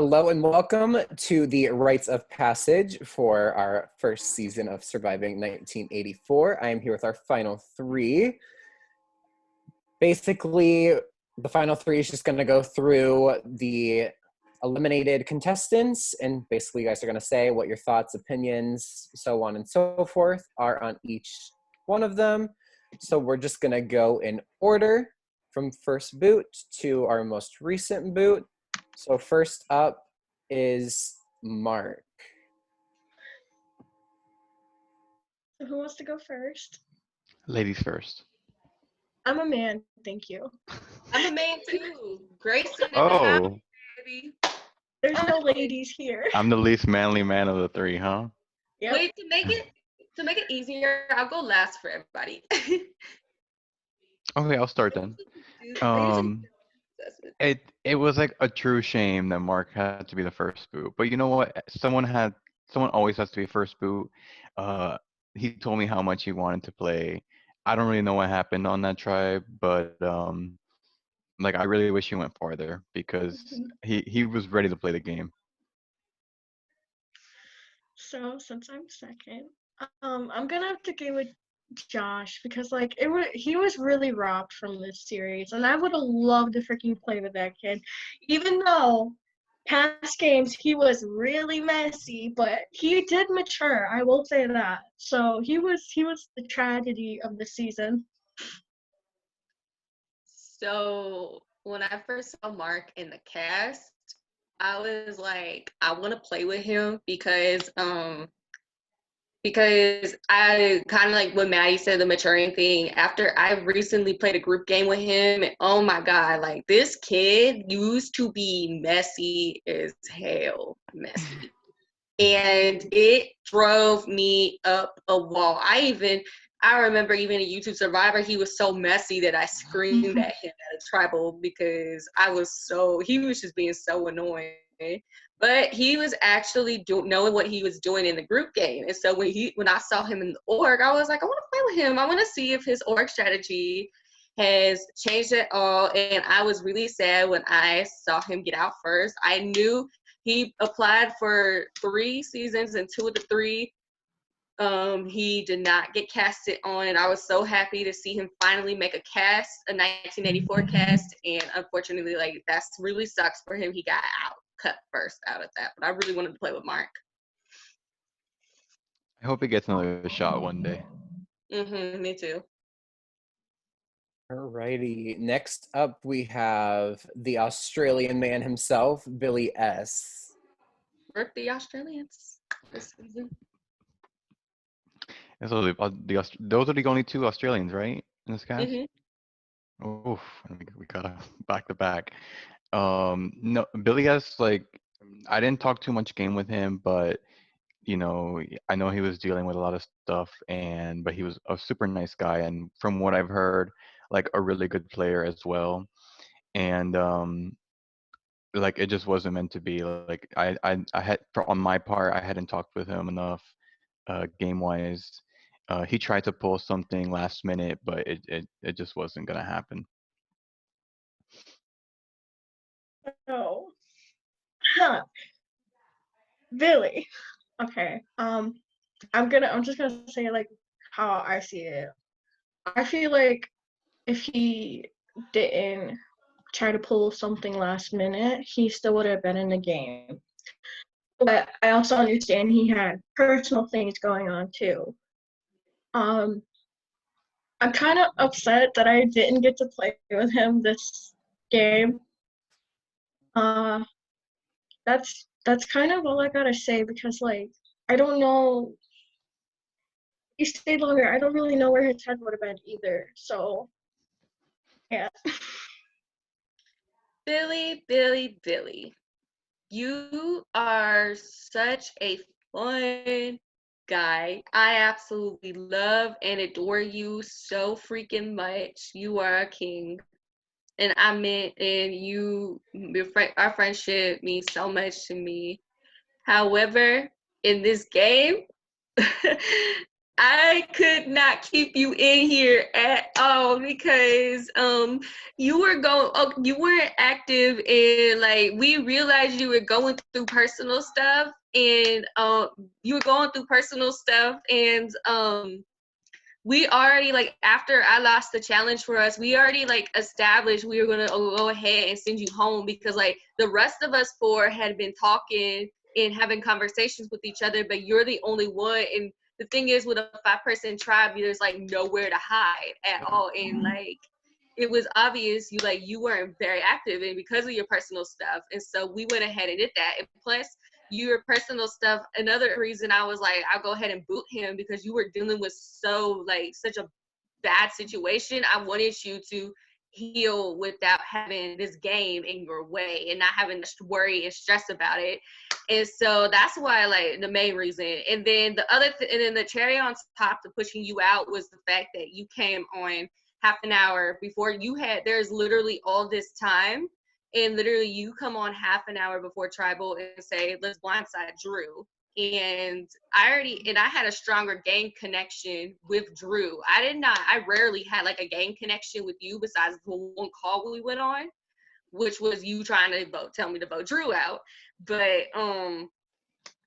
Hello and welcome to the Rites of Passage for our first season of Surviving 1984. I am here with our final three. Basically, the final three is just going to go through the eliminated contestants, and basically you guys are going to say what your thoughts, opinions, so on and so forth are on each one of them. So we're just going to go in order from first boot to our most recent boot. So first up is Mark. So who wants to go first? Ladies first. I'm a man, thank you. I'm a man too. Grayson in the Oh, house, baby. There's no ladies here. I'm the least manly man of the three, huh? Yep. Wait, to make it easier, I'll go last for everybody. Okay, I'll start then. They usually do assessment. It was like a true shame that Mark had to be the first boot. But you know what? Someone always has to be first boot. Uh, he told me how much he wanted to play. I don't really know what happened on that tribe, but like I really wish he went farther because he was ready to play the game. So since I'm second, I'm gonna have to go with Josh because he was really robbed from this series, and I would have loved to freaking play with that kid, even though past games he was really messy, but he did mature. I will say that. So he was the tragedy of the season. So when I first saw Mark in the cast, I was like, I want to play with him because I kind of like what Maddie said, the maturing thing. After I recently played a group game with him, and oh my God, like this kid used to be messy as hell, messy. And it drove me up a wall. I remember even a YouTube Survivor, he was so messy that I screamed at him at a tribal because he was just being so annoying. But he was actually knowing what he was doing in the group game. And so when I saw him in the org, I was like, I want to play with him. I want to see if his org strategy has changed at all. And I was really sad when I saw him get out first. I knew he applied for 3 seasons, and 2 of the 3 he did not get casted on, and I was so happy to see him finally make a 1984 cast, and unfortunately, like, that's really sucks for him. He got cut first out of that, but I really wanted to play with Mark. I hope he gets another shot one day. Me too. Alrighty, next up we have the Australian man himself, Billy S. Work the Australians this season. And so those are the only 2 Australians, right, in this cast? Oof, we got a back to back. No, Billy S. Like, I didn't talk too much game with him, but you know, I know he was dealing with a lot of stuff, but he was a super nice guy, and from what I've heard, like a really good player as well. And like it just wasn't meant to be. Like I had on my part, I hadn't talked with him enough, game wise. He tried to pull something last minute, but it just wasn't gonna happen. Oh. Huh. Billy. Okay. I'm just gonna say like how I see it. I feel like if he didn't try to pull something last minute, he still would have been in the game. But I also understand he had personal things going on too. I'm kind of upset that I didn't get to play with him this game. That's kind of all I gotta say because like I don't know. He stayed longer. I don't really know where his head would have been either. So yeah. Billy. You are such a fun guy. I absolutely love and adore you so freaking much. You are a king. And our friendship means so much to me. However, in this game, I could not keep you in here at all because you weren't active, and like we realized you were going through personal stuff, and you were going through personal stuff, and we already, like, after I lost the challenge for us, we already like established we were gonna go ahead and send you home because like the rest of us four had been talking and having conversations with each other, but you're the only one. And the thing is, with a 5-person tribe, there's like nowhere to hide at all, and like it was obvious you weren't very active, and because of your personal stuff. And so we went ahead and did that. And plus your personal stuff, another reason I was like, I'll go ahead and boot him, because you were dealing with such a bad situation. I wanted you to heal without having this game in your way and not having to worry and stress about it. And so that's why, like, the main reason. And then and then the cherry on top to pushing you out was the fact that you came on half an hour before there's literally all this time, and literally you come on half an hour before tribal and say, let's blindside Drew. And I had a stronger game connection with Drew. I rarely had like a game connection with you besides the one call we went on, which was you trying to tell me to vote Drew out. But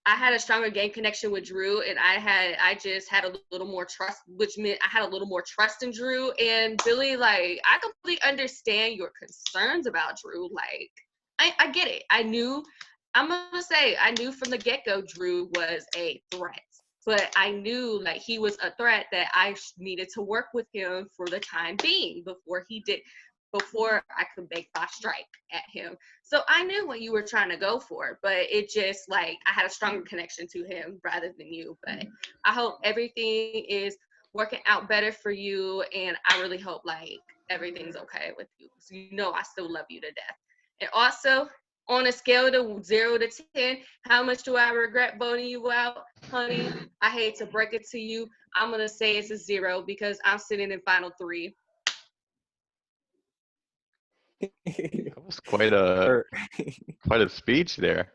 I had a stronger game connection with Drew, and I just had a little more trust, which meant I had a little more trust in Drew. And Billy, like, I completely understand your concerns about Drew. Like, I get it. I knew from the get-go Drew was a threat. But I knew, like, he was a threat that I needed to work with him for the time being before I could make my strike at him. So I knew what you were trying to go for, but it just, like, I had a stronger connection to him rather than you. But I hope everything is working out better for you, and I really hope, like, everything's okay with you. So I still love you to death. And also, on a scale of 0 to 10, how much do I regret voting you out? Honey, I hate to break it to you. I'm going to say it's a 0 because I'm sitting in final 3. That was quite a speech there.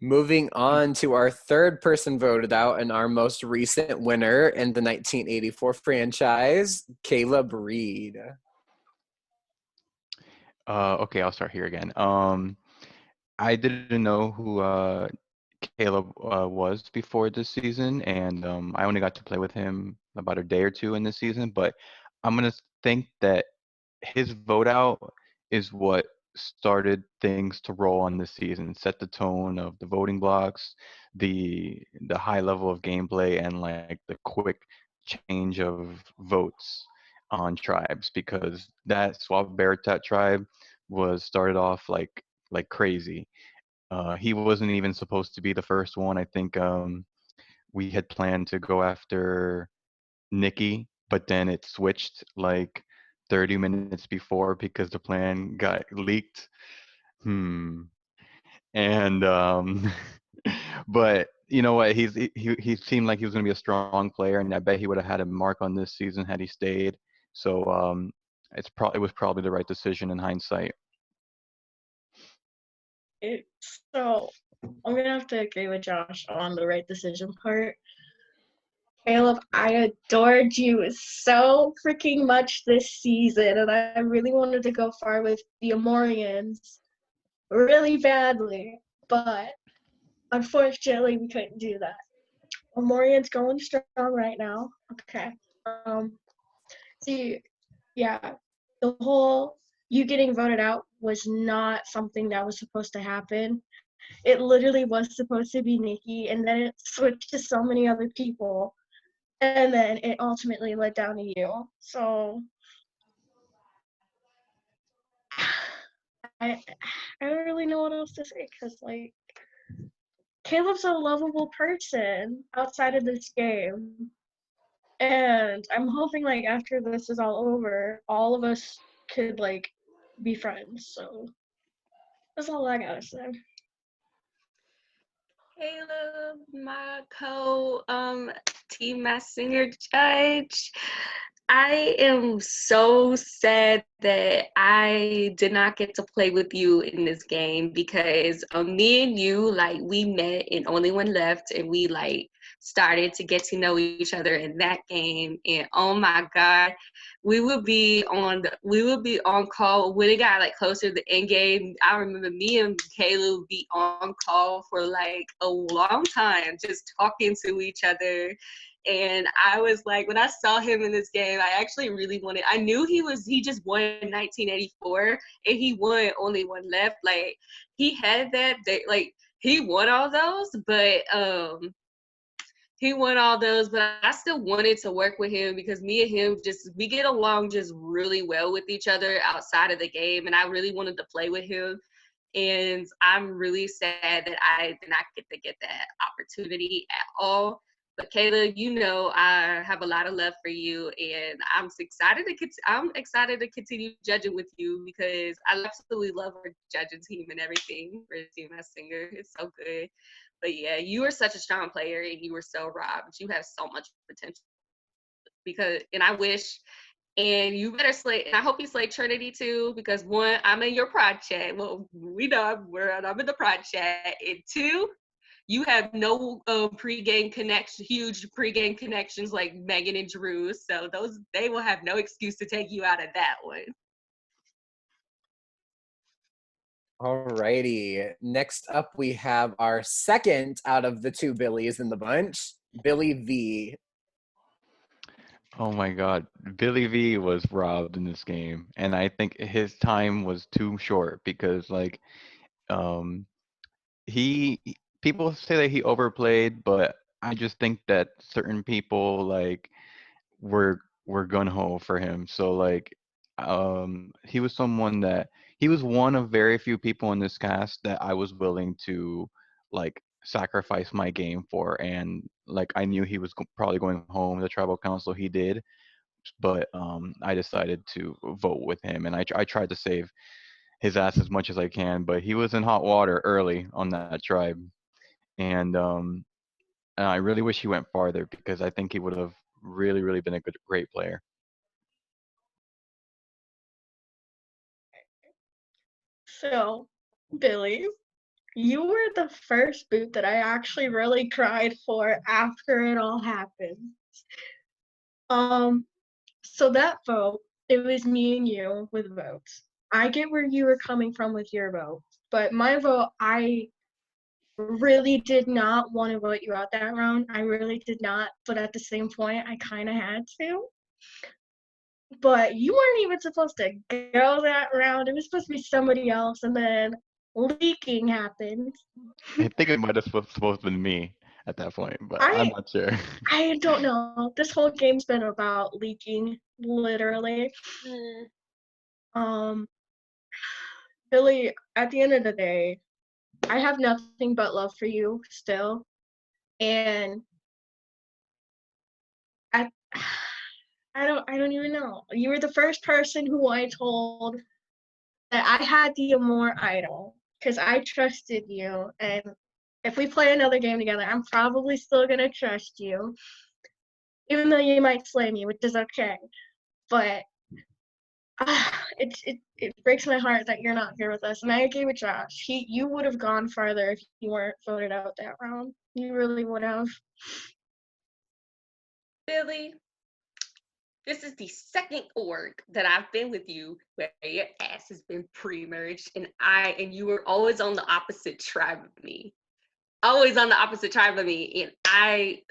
Moving on to our third person voted out and our most recent winner in the 1984 franchise, Caleb Reed. Okay, I'll start here again. I didn't know who Caleb was before this season, and I only got to play with him about a day or two in this season. But I'm gonna think that his vote out is what started things to roll on this season, set the tone of the voting blocks, the high level of gameplay, and like the quick change of votes on tribes, because that Swab Beartat tribe was started off like crazy. He wasn't even supposed to be the first one. I think we had planned to go after Nikki, but then it switched like 30 minutes before because the plan got leaked. And but you know what? He seemed like he was going to be a strong player, and I bet he would have had a mark on this season had he stayed. So it was probably the right decision in hindsight. So I'm gonna have to agree with Josh on the right decision part. Caleb, I adored you so freaking much this season, and I really wanted to go far with the Amorians really badly, but unfortunately we couldn't do that. Amorian's going strong right now. Okay. See, yeah, the whole you getting voted out was not something that was supposed to happen. It literally was supposed to be Nikki, and then it switched to so many other people, and then it ultimately led down to you. So I don't really know what else to say, because like Caleb's a lovable person outside of this game. And I'm hoping like after this is all over, all of us could like be friends. So that's all I gotta say. Caleb, my team mass senior judge. I am so sad that I did not get to play with you in this game because me and you, like, we met and only one left, and we like started to get to know each other in that game. And oh my God, we would be on call when it got like closer to the end game. I remember me and Kayla would be on call for like a long time, just talking to each other. And I was like, when I saw him in this game, I actually really wanted, I knew he just won 1984 and he won only one left. Like he had that, like he won all those, but I still wanted to work with him because me and him we get along just really well with each other outside of the game. And I really wanted to play with him. And I'm really sad that I did not get that opportunity at all. But Kayla, you know I have a lot of love for you, and I'm excited to continue judging with you because I absolutely love our judging team and everything for Team Masked Singer. It's so good. But yeah, you are such a strong player, and you were so robbed. You have so much potential and I wish. And you better slay, and I hope you slay Trinity too, because one, I'm in your prod chat. Well, we know I'm in the prod chat. And two, you have no huge pregame connections like Megan and Drew. So they will have no excuse to take you out of that one. Alrighty. Next up, we have our second out of the two Billies in the bunch, Billy V. Oh my God, Billy V was robbed in this game, and I think his time was too short because like um people say that he overplayed, but I just think that certain people like were gun ho for him. So like he was someone that he was one of very few people in this cast that I was willing to like sacrifice my game for, and like I knew he was probably going home the tribal council. He did, but I decided to vote with him, and I tried to save his ass as much as I can, but he was in hot water early on that tribe, and I really wish he went farther because I think he would have really been a great player. So, Billy, you were the first boot that I actually really cried for after it all happened. So that vote, it was me and you with votes. I get where you were coming from with your vote, but my vote, I really did not want to vote you out that round. I really did not, but at the same point, I kind of had to. But you weren't even supposed to go that round. It was supposed to be somebody else, and then leaking happened. I think it might have supposed to been me at that point, but I'm not sure. I don't know. This whole game's been about leaking, literally. Billy, at the end of the day, I have nothing but love for you still. And I I don't even know. You were the first person who I told that I had the Amore idol because I trusted you. And if we play another game together, I'm probably still gonna trust you, even though you might slay me, which is okay. But it breaks my heart that you're not here with us. And I agree with Josh. You would have gone farther if you weren't voted out that round. You really would have. Billy, this is the second org that I've been with you where your ass has been pre-merged, and you were always on the opposite tribe of me. Always on the opposite tribe of me, and I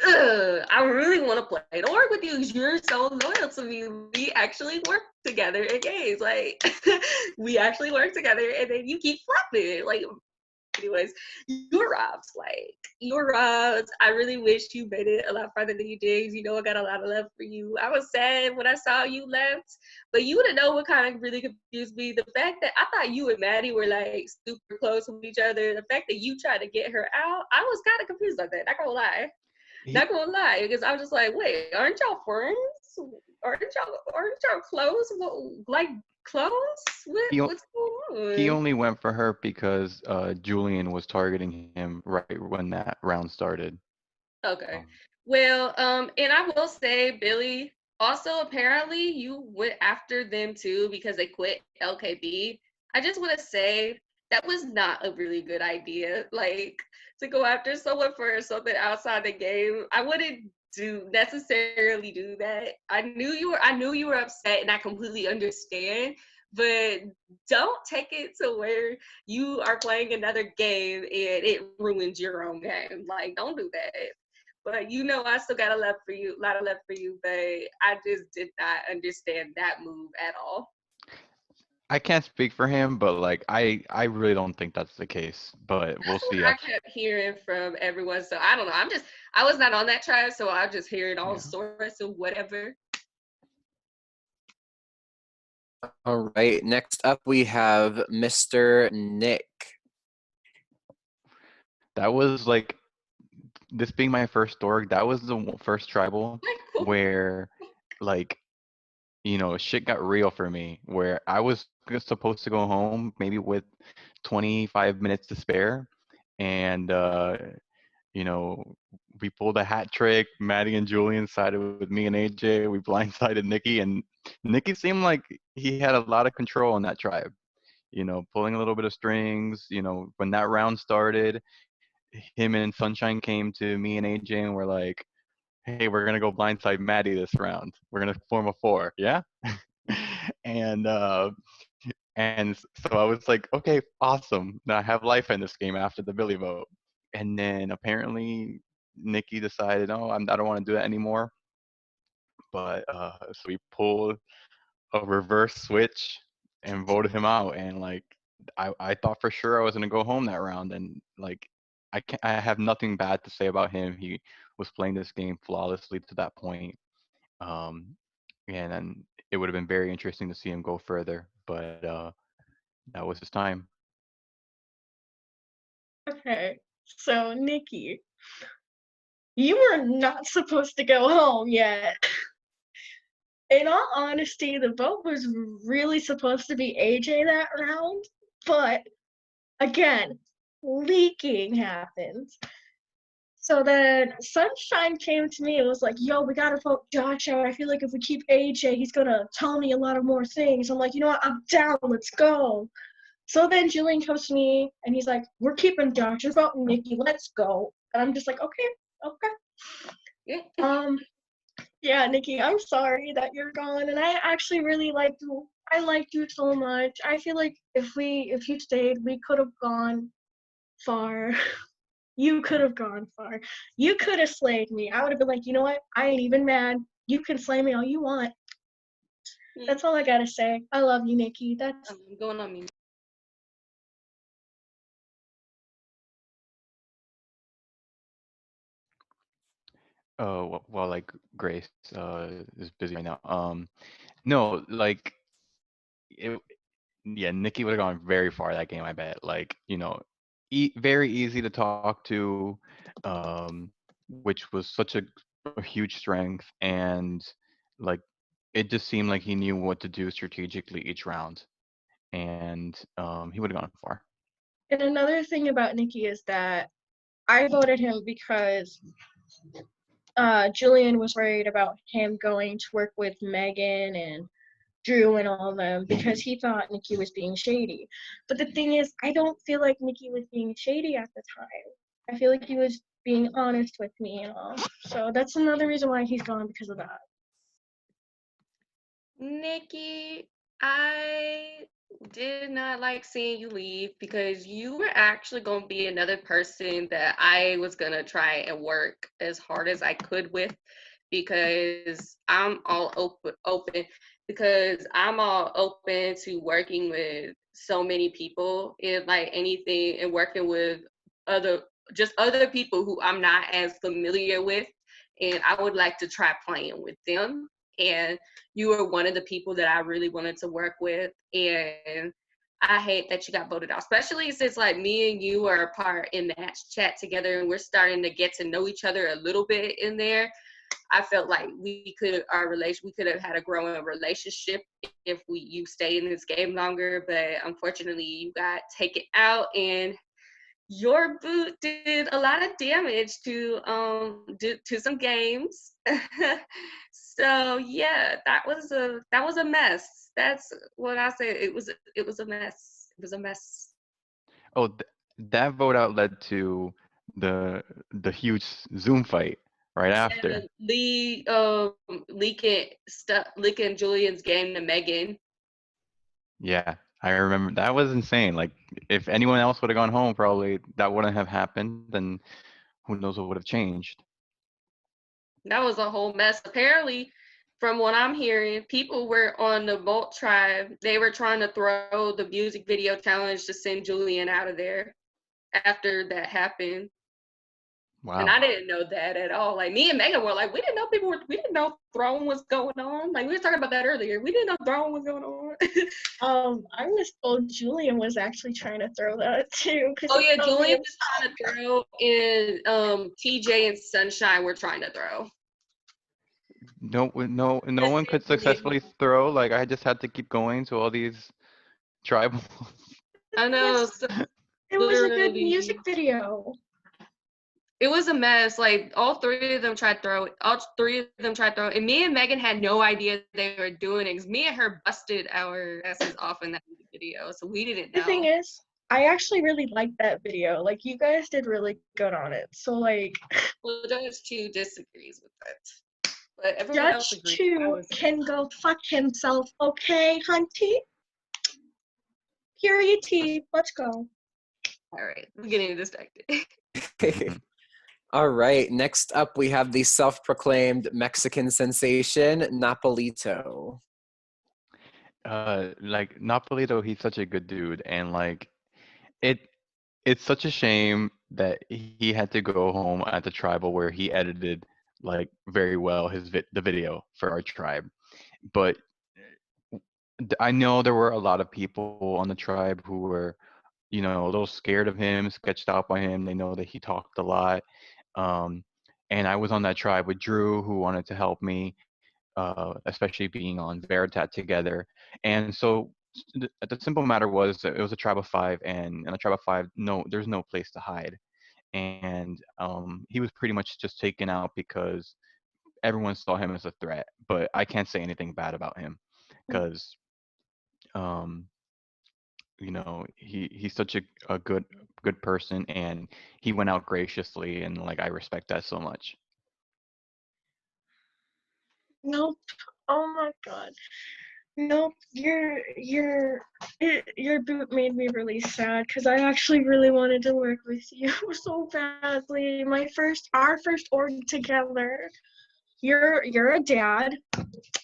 really want to play an org with you because you're so loyal to me. We actually work together in games, like we actually work together, and then you keep flopping, like. Anyways, you're robbed. Like, you're robbed. I really wish you made it a lot farther than you did. You know, I got a lot of love for you. I was sad when I saw you left, but you wouldn't know what kind of really confused me. The fact that I thought you and Maddie were like super close with each other. The fact that you tried to get her out, I was kind of confused by that. Not gonna lie. Not gonna lie, because I was just like, wait, aren't y'all friends? Aren't y'all close? Like close? What's going on? He only went for her because Julian was targeting him right when that round started. Okay. Well, and I will say, Billy, Also, apparently, you went after them too because they quit LKB. I just want to say that was not a really good idea. Like, to go after someone for something outside the game, I wouldn't do necessarily do that. I knew you were upset, and I completely understand. But don't take it to where you are playing another game and it ruins your own game. Like, don't do that. But you know, I still got a lot of love for you. But I just did not understand that move at all. I can't speak for him, but like I really don't think that's the case. But we'll That's what see. I kept hearing from everyone. So I don't know. I was not on that tribe, so I just hearing all Yeah. sorts of whatever. All right, next up we have Mr. Nick. That was like this being my first org. That was the first tribal where like shit got real for me. Where I was supposed to go home maybe with 25 minutes to spare, and you know, we pulled a hat trick. Maddie and Julian sided with me and AJ. We blindsided Nikki, and Nikki seemed like he had a lot of control in that tribe. Pulling a little bit of strings. When that round started, him and Sunshine came to me and AJ and were like, "Hey, we're gonna go blindside Maddie this round. We're gonna form a four, yeah?" and so I was like, "Okay, awesome. Now I have life in this game after the Billy vote." And then apparently Nikki decided, "Oh, I don't want to do that anymore." But so we pulled a reverse switch and voted him out. And like, I thought for sure I was gonna go home that round. And like, I have nothing bad to say about him. He was playing this game flawlessly to that point. Um, and then it would have been very interesting to see him go further. But that was his time. Okay, so Nikki, you were not supposed to go home yet. In all honesty, the vote was really supposed to be AJ that round, but again, leaking happens. So then Sunshine came to me and was like, yo, we gotta vote Josh out. I feel like if we keep AJ, he's gonna tell me a lot of more things. I'm like, you know what, I'm down, let's go. So then Julian comes to me and he's like, we're keeping Josh, we're voting Nikki, let's go. And I'm just like, okay. Yeah, Nikki, I'm sorry that you're gone. And I actually really liked you. I liked you so much. I feel like if you stayed, we could have gone far. You could have gone far. You could have slayed me. I would have been like, you know what? I ain't even mad. You can slay me all you want. That's all I gotta say. I love you, Nikki. That's Going on me. Oh, well, like Grace is busy right now. No, like it, yeah, Nikki would have gone very far that game, I bet. Like, very easy to talk to, which was such a huge strength, and like it just seemed like he knew what to do strategically each round, and he would have gone far. and another thing about Nikki is that I voted him because Julian was worried about him going to work with Megan and Drew and all of them because he thought Nikki was being shady. But the thing is, I don't feel like Nikki was being shady at the time. I feel like he was being honest with me and all. So that's another reason why he's gone because of that. Nikki, I did not like seeing you leave because you were actually going to be another person that I was going to try and work as hard as I could with because I'm all open because I'm all open to working with so many people in like anything and working with other other people who I'm not as familiar with, and I would like to try playing with them. And you were one of the people that I really wanted to work with. And I hate that you got voted out, especially since like me and you are a part in that chat together and we're starting to get to know each other a little bit in there. I felt like we could have had a growing relationship if you stayed in this game longer, but unfortunately you got taken out and your boot did a lot of damage to some games. So yeah, that was a mess. That's what I said. It was a mess. It was a mess. Oh, that vote out led to the huge Zoom fight right after. And leaking Julian's game to Megan. Yeah, I remember that was insane. Like, if anyone else would have gone home, probably that wouldn't have happened, and who knows what would have changed. That was a whole mess. Apparently, from what I'm hearing, people were on the Bolt tribe. They were trying to throw the music video challenge to send Julian out of there after that happened. And Wow. I didn't know that at all. Like, me and Megan were like, we didn't know throwing was going on. Like, we were talking about that earlier. We didn't know throwing was going on. I was told Julian was actually trying to throw that too. Oh yeah, Julian was trying to throw, and TJ and Sunshine were trying to throw. No one could successfully throw. Like, I just had to keep going to all these tribals. I know. So It was a good literally, music video. it was a mess. Like, all three of them tried to throw. And me and Megan had no idea they were doing it. 'Cause me and her busted our asses off in that video, so we didn't know. The thing is, I actually really liked that video. Like, you guys did really good on it. So, like, Well, Judge 2 disagrees with it, but everyone else Judge agrees. 2 can go fuck himself, okay, hunty? Period T. Let's go. All right, we're getting distracted. All right, next up we have the self-proclaimed Mexican sensation, Napolito. Like, Napolito, he's such a good dude, and like, it's such a shame that he had to go home at the tribal where he edited like very well the video for our tribe. But I know there were a lot of people on the tribe who were, a little scared of him, sketched out by him. They know that he talked a lot. Um, and I was on that tribe with Drew, who wanted to help me, especially being on Veritat together. And so the simple matter was that it was a tribe of 5, and in a tribe of 5, there's no place to hide. And he was pretty much just taken out because everyone saw him as a threat. But I can't say anything bad about him because um, he's such a good person, and he went out graciously, and like, I respect that so much. Nope. Oh my god. Nope. Your boot made me really sad because I actually really wanted to work with you so badly. Our first org together. You're a dad.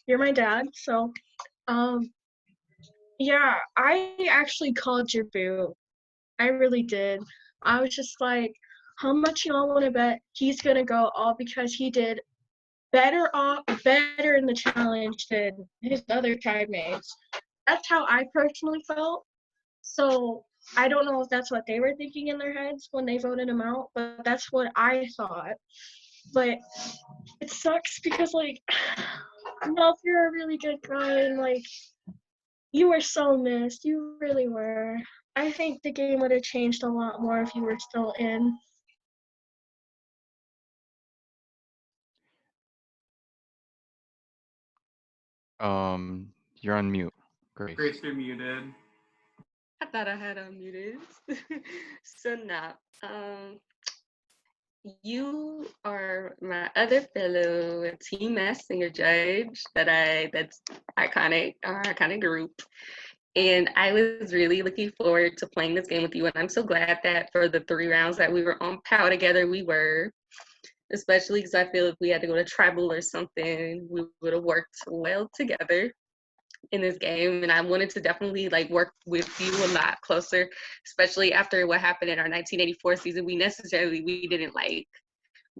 You're my dad. So, yeah, I actually called your boot. I really did. I was just like, how much y'all want to bet he's gonna go all because he did better in the challenge than his other tribe mates. That's how I personally felt. So I don't know if that's what they were thinking in their heads when they voted him out, but that's what I thought. But it sucks because, like, Ralph, you're a really good guy, and like, you were so missed. You really were. I think the game would have changed a lot more if you were still in. You're on mute, Grace. Grace, you're muted. I thought I had unmuted. So now, you are my other fellow team singer judge that's iconic, our iconic group. And I was really looking forward to playing this game with you. And I'm so glad that for the 3 rounds that we were on POW together, we were, especially because I feel if we had to go to tribal or something, we would have worked well together in this game. And I wanted to definitely like work with you a lot closer, especially after what happened in our 1984 season. We didn't like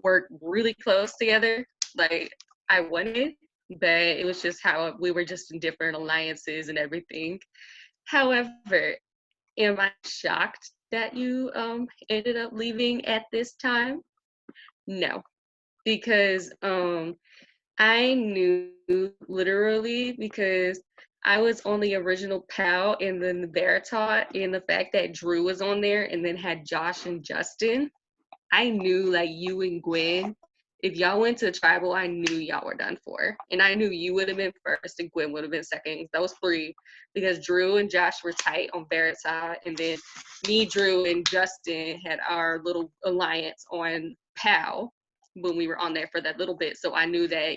work really close together like I wanted, but it was just how we were just in different alliances and everything. However, am I shocked that you ended up leaving at this time? No, because I knew literally because I was on the original PAL and then the Veritas, and the fact that Drew was on there and then had Josh and Justin, I knew like you and Gwen, if y'all went to tribal, I knew y'all were done for. And I knew you would have been first and Gwen would have been second. That was three because Drew and Josh were tight on Veritas, and then me, Drew, and Justin had our little alliance on PAL when we were on there for that little bit. So I knew that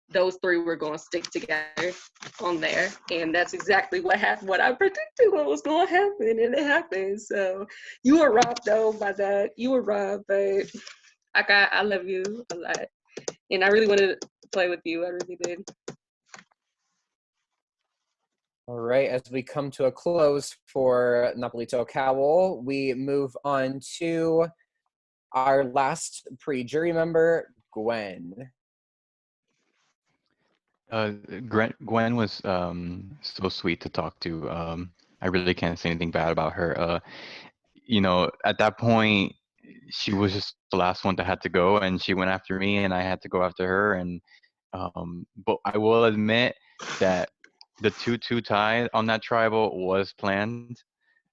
those three were going to stick together on there, and that's exactly what happened. What I predicted what was going to happen, and it happened. So you were robbed though by that. You were robbed, but I love you a lot, and I really wanted to play with you. I really did. All right, as we come to a close for Napolito Cowl, we move on to our last pre-jury member, Gwen. Gwen was so sweet to talk to. I really can't say anything bad about her. At that point, she was just the last one that had to go, and she went after me, and I had to go after her. And but I will admit that the 2-2 tie on that tribal was planned,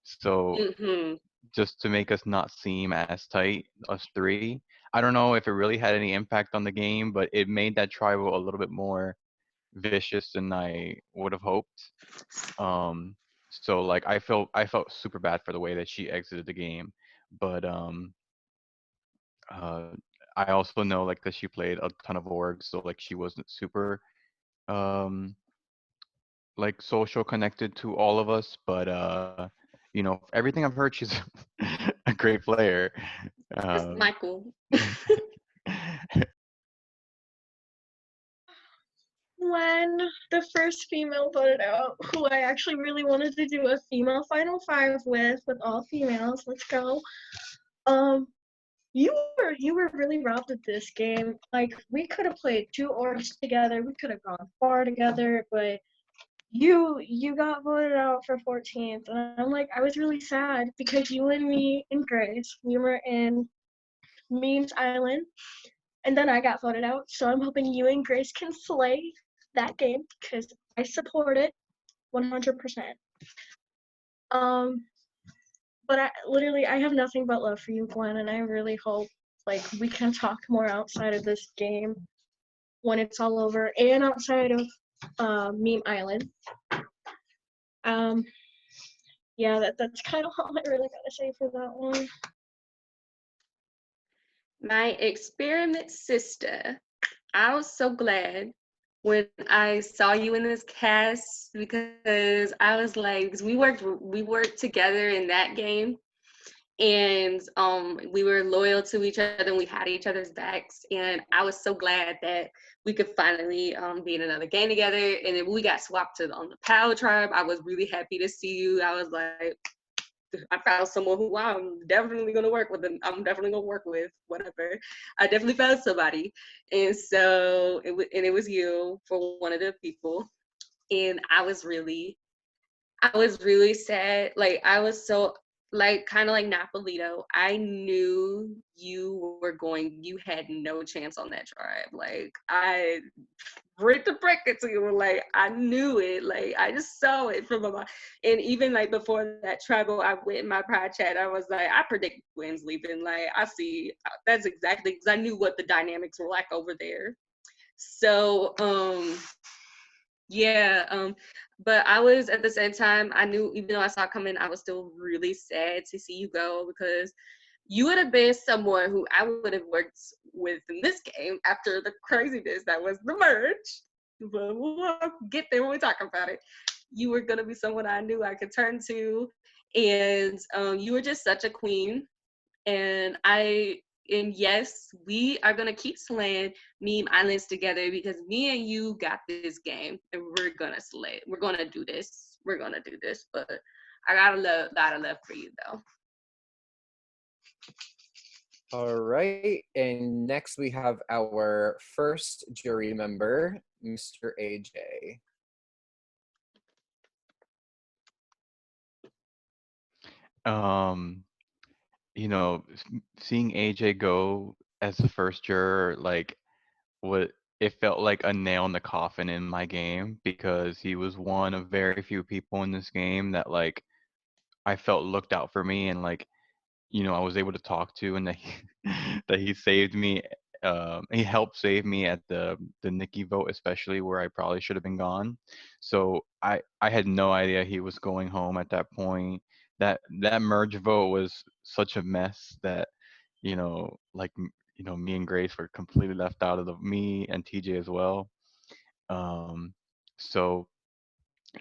so just to make us not seem as tight, us three. I don't know if it really had any impact on the game, but it made that tribal a little bit more vicious than I would have hoped. So like I felt super bad for the way that she exited the game, but uh, I also know like that she played a ton of orgs, so like she wasn't super um like social connected to all of us, but everything I've heard, she's a great player. That's Um, Michael. When the first female voted out, who I actually really wanted to do a female final five with all females, let's go. You were really robbed at this game. Like we could have played two orgs together, we could have gone far together, but you got voted out for 14th, and I'm like, I was really sad because you and me and Grace, we were in Memes Island, and then I got voted out. So I'm hoping you and Grace can slay that game because I support it 100%. But I have nothing but love for you, Gwen, and I really hope like we can talk more outside of this game when it's all over and outside of Meme Island. Yeah, that's kind of all I really gotta say for that one. My experiment sister. I was so glad when I saw you in this cast because I was like, because we worked together in that game, and we were loyal to each other and we had each other's backs, and I was so glad that we could finally be in another game together. And then we got swapped to on the Power Tribe. I was really happy to see you. I was like, I found someone who I'm definitely gonna work with, and I'm definitely gonna work with whatever. I definitely found somebody, and so it was you for one of the people, and I was really sad. Like I was so like kind of like Napolito. I knew you had no chance on that tribe. Like I break the brick to you. Like I knew it. Like I just saw it from my, and even like before that tribal, I went in my pride chat. I was like, I predict Gwen's leaving. Like I see that's exactly because I knew what the dynamics were like over there. So yeah, but I was at the same time, I knew even though I saw it coming, I was still really sad to see you go because you would have been someone who I would have worked with in this game after the craziness that was the merge. But we'll get there when we talk about it. You were gonna be someone I knew I could turn to, and you were just such a queen. And yes, we are gonna keep slaying Meme Islands together because me and you got this game, and we're gonna slay. We're gonna do this. We're gonna do this. But I got a love for you though. All right, and next we have our first jury member, Mr. AJ. Seeing AJ go as the first juror, like, what it felt like a nail in the coffin in my game because he was one of very few people in this game that like I felt looked out for me and like I was able to talk to and that he, that he saved me. He helped save me at the Nikki vote, especially where I probably should have been gone. So I had no idea he was going home at that point. That merge vote was such a mess that like me and Grace were completely left out of the me and TJ as well. Um, so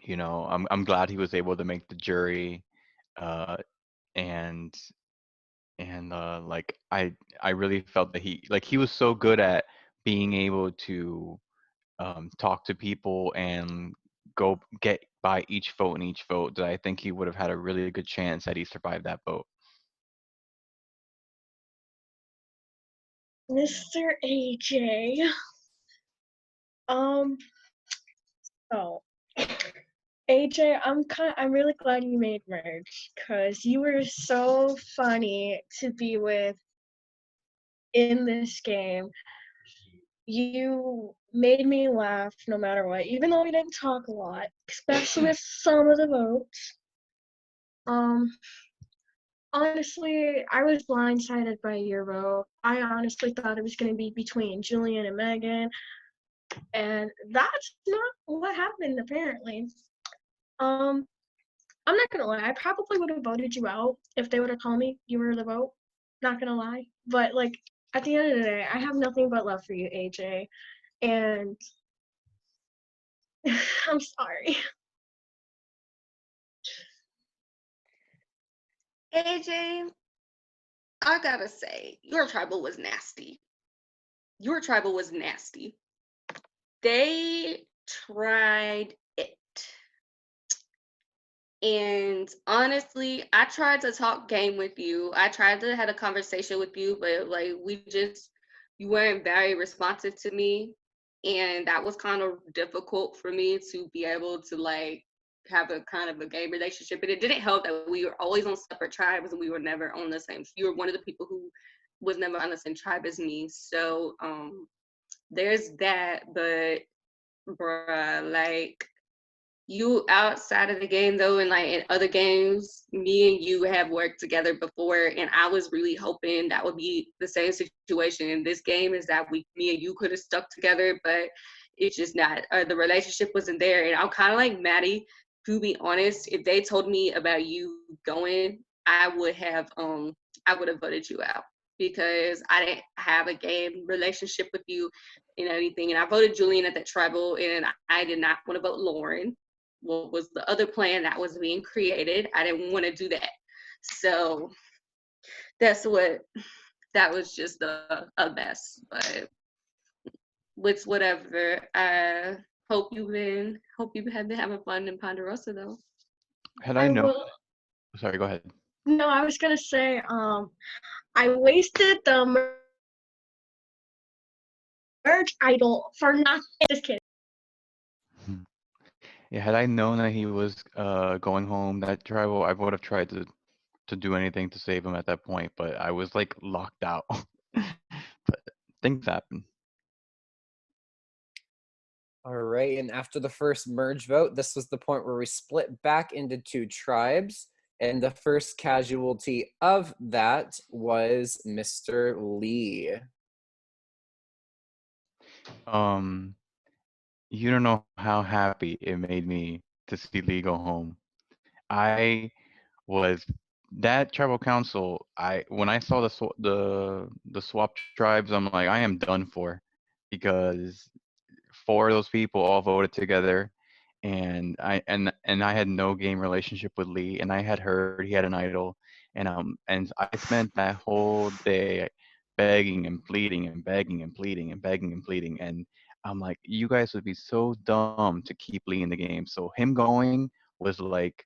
I'm glad he was able to make the jury, uh, and like I really felt that he was so good at being able to talk to people and go get by each vote and each vote that I think he would have had a really good chance that he survived that vote. Mr. AJ. Um, so AJ, I'm really glad you made merge because you were so funny to be with in this game. You made me laugh no matter what, even though we didn't talk a lot, especially with some of the votes. Honestly, I was blindsided by your vote. I honestly thought it was going to be between Julian and Megan, and that's not what happened apparently. I'm not gonna lie, I probably would have voted you out if they would have told me you were the vote. Not gonna lie, but like at the end of the day, I have nothing but love for you, AJ, and I'm sorry. AJ, I gotta say, your tribal was nasty. Your tribal was nasty. They tried it. And honestly, I tried to talk game with you. I tried to have a conversation with you, but like you weren't very responsive to me. And that was kind of difficult for me to be able to like have a kind of a game relationship. But it didn't help that we were always on separate tribes and we were never on the same. You were one of the people who was never on the same tribe as me. So there's that, but bruh, like you outside of the game though, and like in other games, me and you have worked together before, and I was really hoping that would be the same situation in this game, is that me and you could have stuck together, but it's just not. The relationship wasn't there, and I'm kind of like Maddie. To be honest, if they told me about you going, I would have voted you out because I didn't have a game relationship with you and anything, and I voted Julian at that tribal, and I did not want to vote Lauren. What was the other plan that was being created? I didn't want to do that. So that was just a mess. But with whatever, I hope you have been having fun in Ponderosa though. Had I I known, will. sorry, go ahead. No, I was gonna say, I wasted the merge idol for nothing. Just kidding. Yeah, had I known that he was going home that tribal, I would have tried to do anything to save him at that point, but I was like locked out. But things happen. All right, and after the first merge vote, this was the point where we split back into two tribes, and the first casualty of that was Mr. Lee. Um, you don't know how happy it made me to see Lee go home. I was that tribal council. I when I saw the swap tribes, I'm like, I am done for, because four of those people all voted together, and I had no game relationship with Lee, and I had heard he had an idol, and I spent that whole day begging and pleading and begging and pleading and begging and pleading, and I'm like, you guys would be so dumb to keep Lee in the game. So him going was like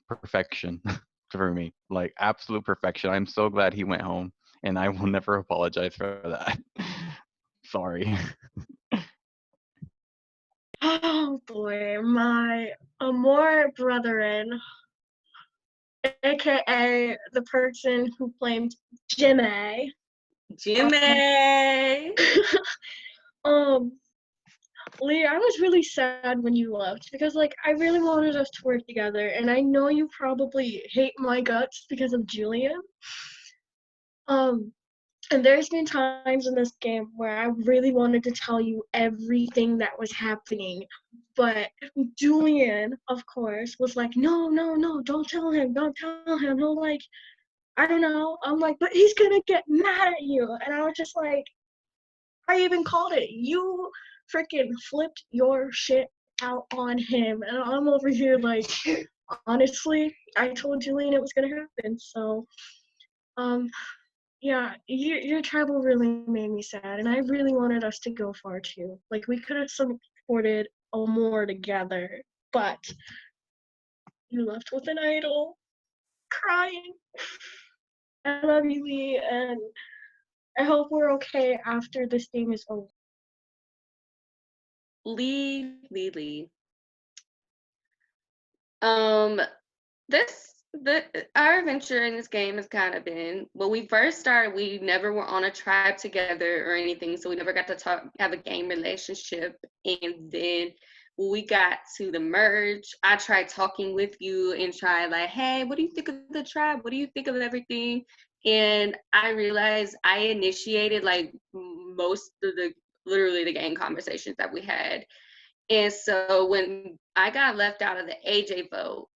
perfection for me, like absolute perfection. I'm so glad he went home, and I will never apologize for that. Sorry. Oh boy, my Amor brethren, aka the person who claimed Jimmy. Jimmy. Lee, I was really sad when you left because, like, I really wanted us to work together, and I know you probably hate my guts because of Julian. Um, and there's been times in this game where I really wanted to tell you everything that was happening, but Julian, of course, was like, no, no, no, don't tell him, don't tell him. He'll, like, I don't know. I'm like, but he's gonna get mad at you. And I was just like, I even called it. You freaking flipped your shit out on him. And I'm over here like, honestly, I told Julian it was gonna happen. So, yeah, your tribal really made me sad. And I really wanted us to go far too. Like, we could have supported a more together. But you left with an idol, crying. I love you, Lee, and I hope we're okay after this game is over. Lee. Our adventure in this game has kind of been, when we first started, we never were on a tribe together or anything, so we never got to have a game relationship. And then when we got to the merge, I tried talking with you and tried like, hey, what do you think of the tribe? What do you think of everything? And I realized I initiated like most of literally the game conversations that we had. And so when I got left out of the AJ vote,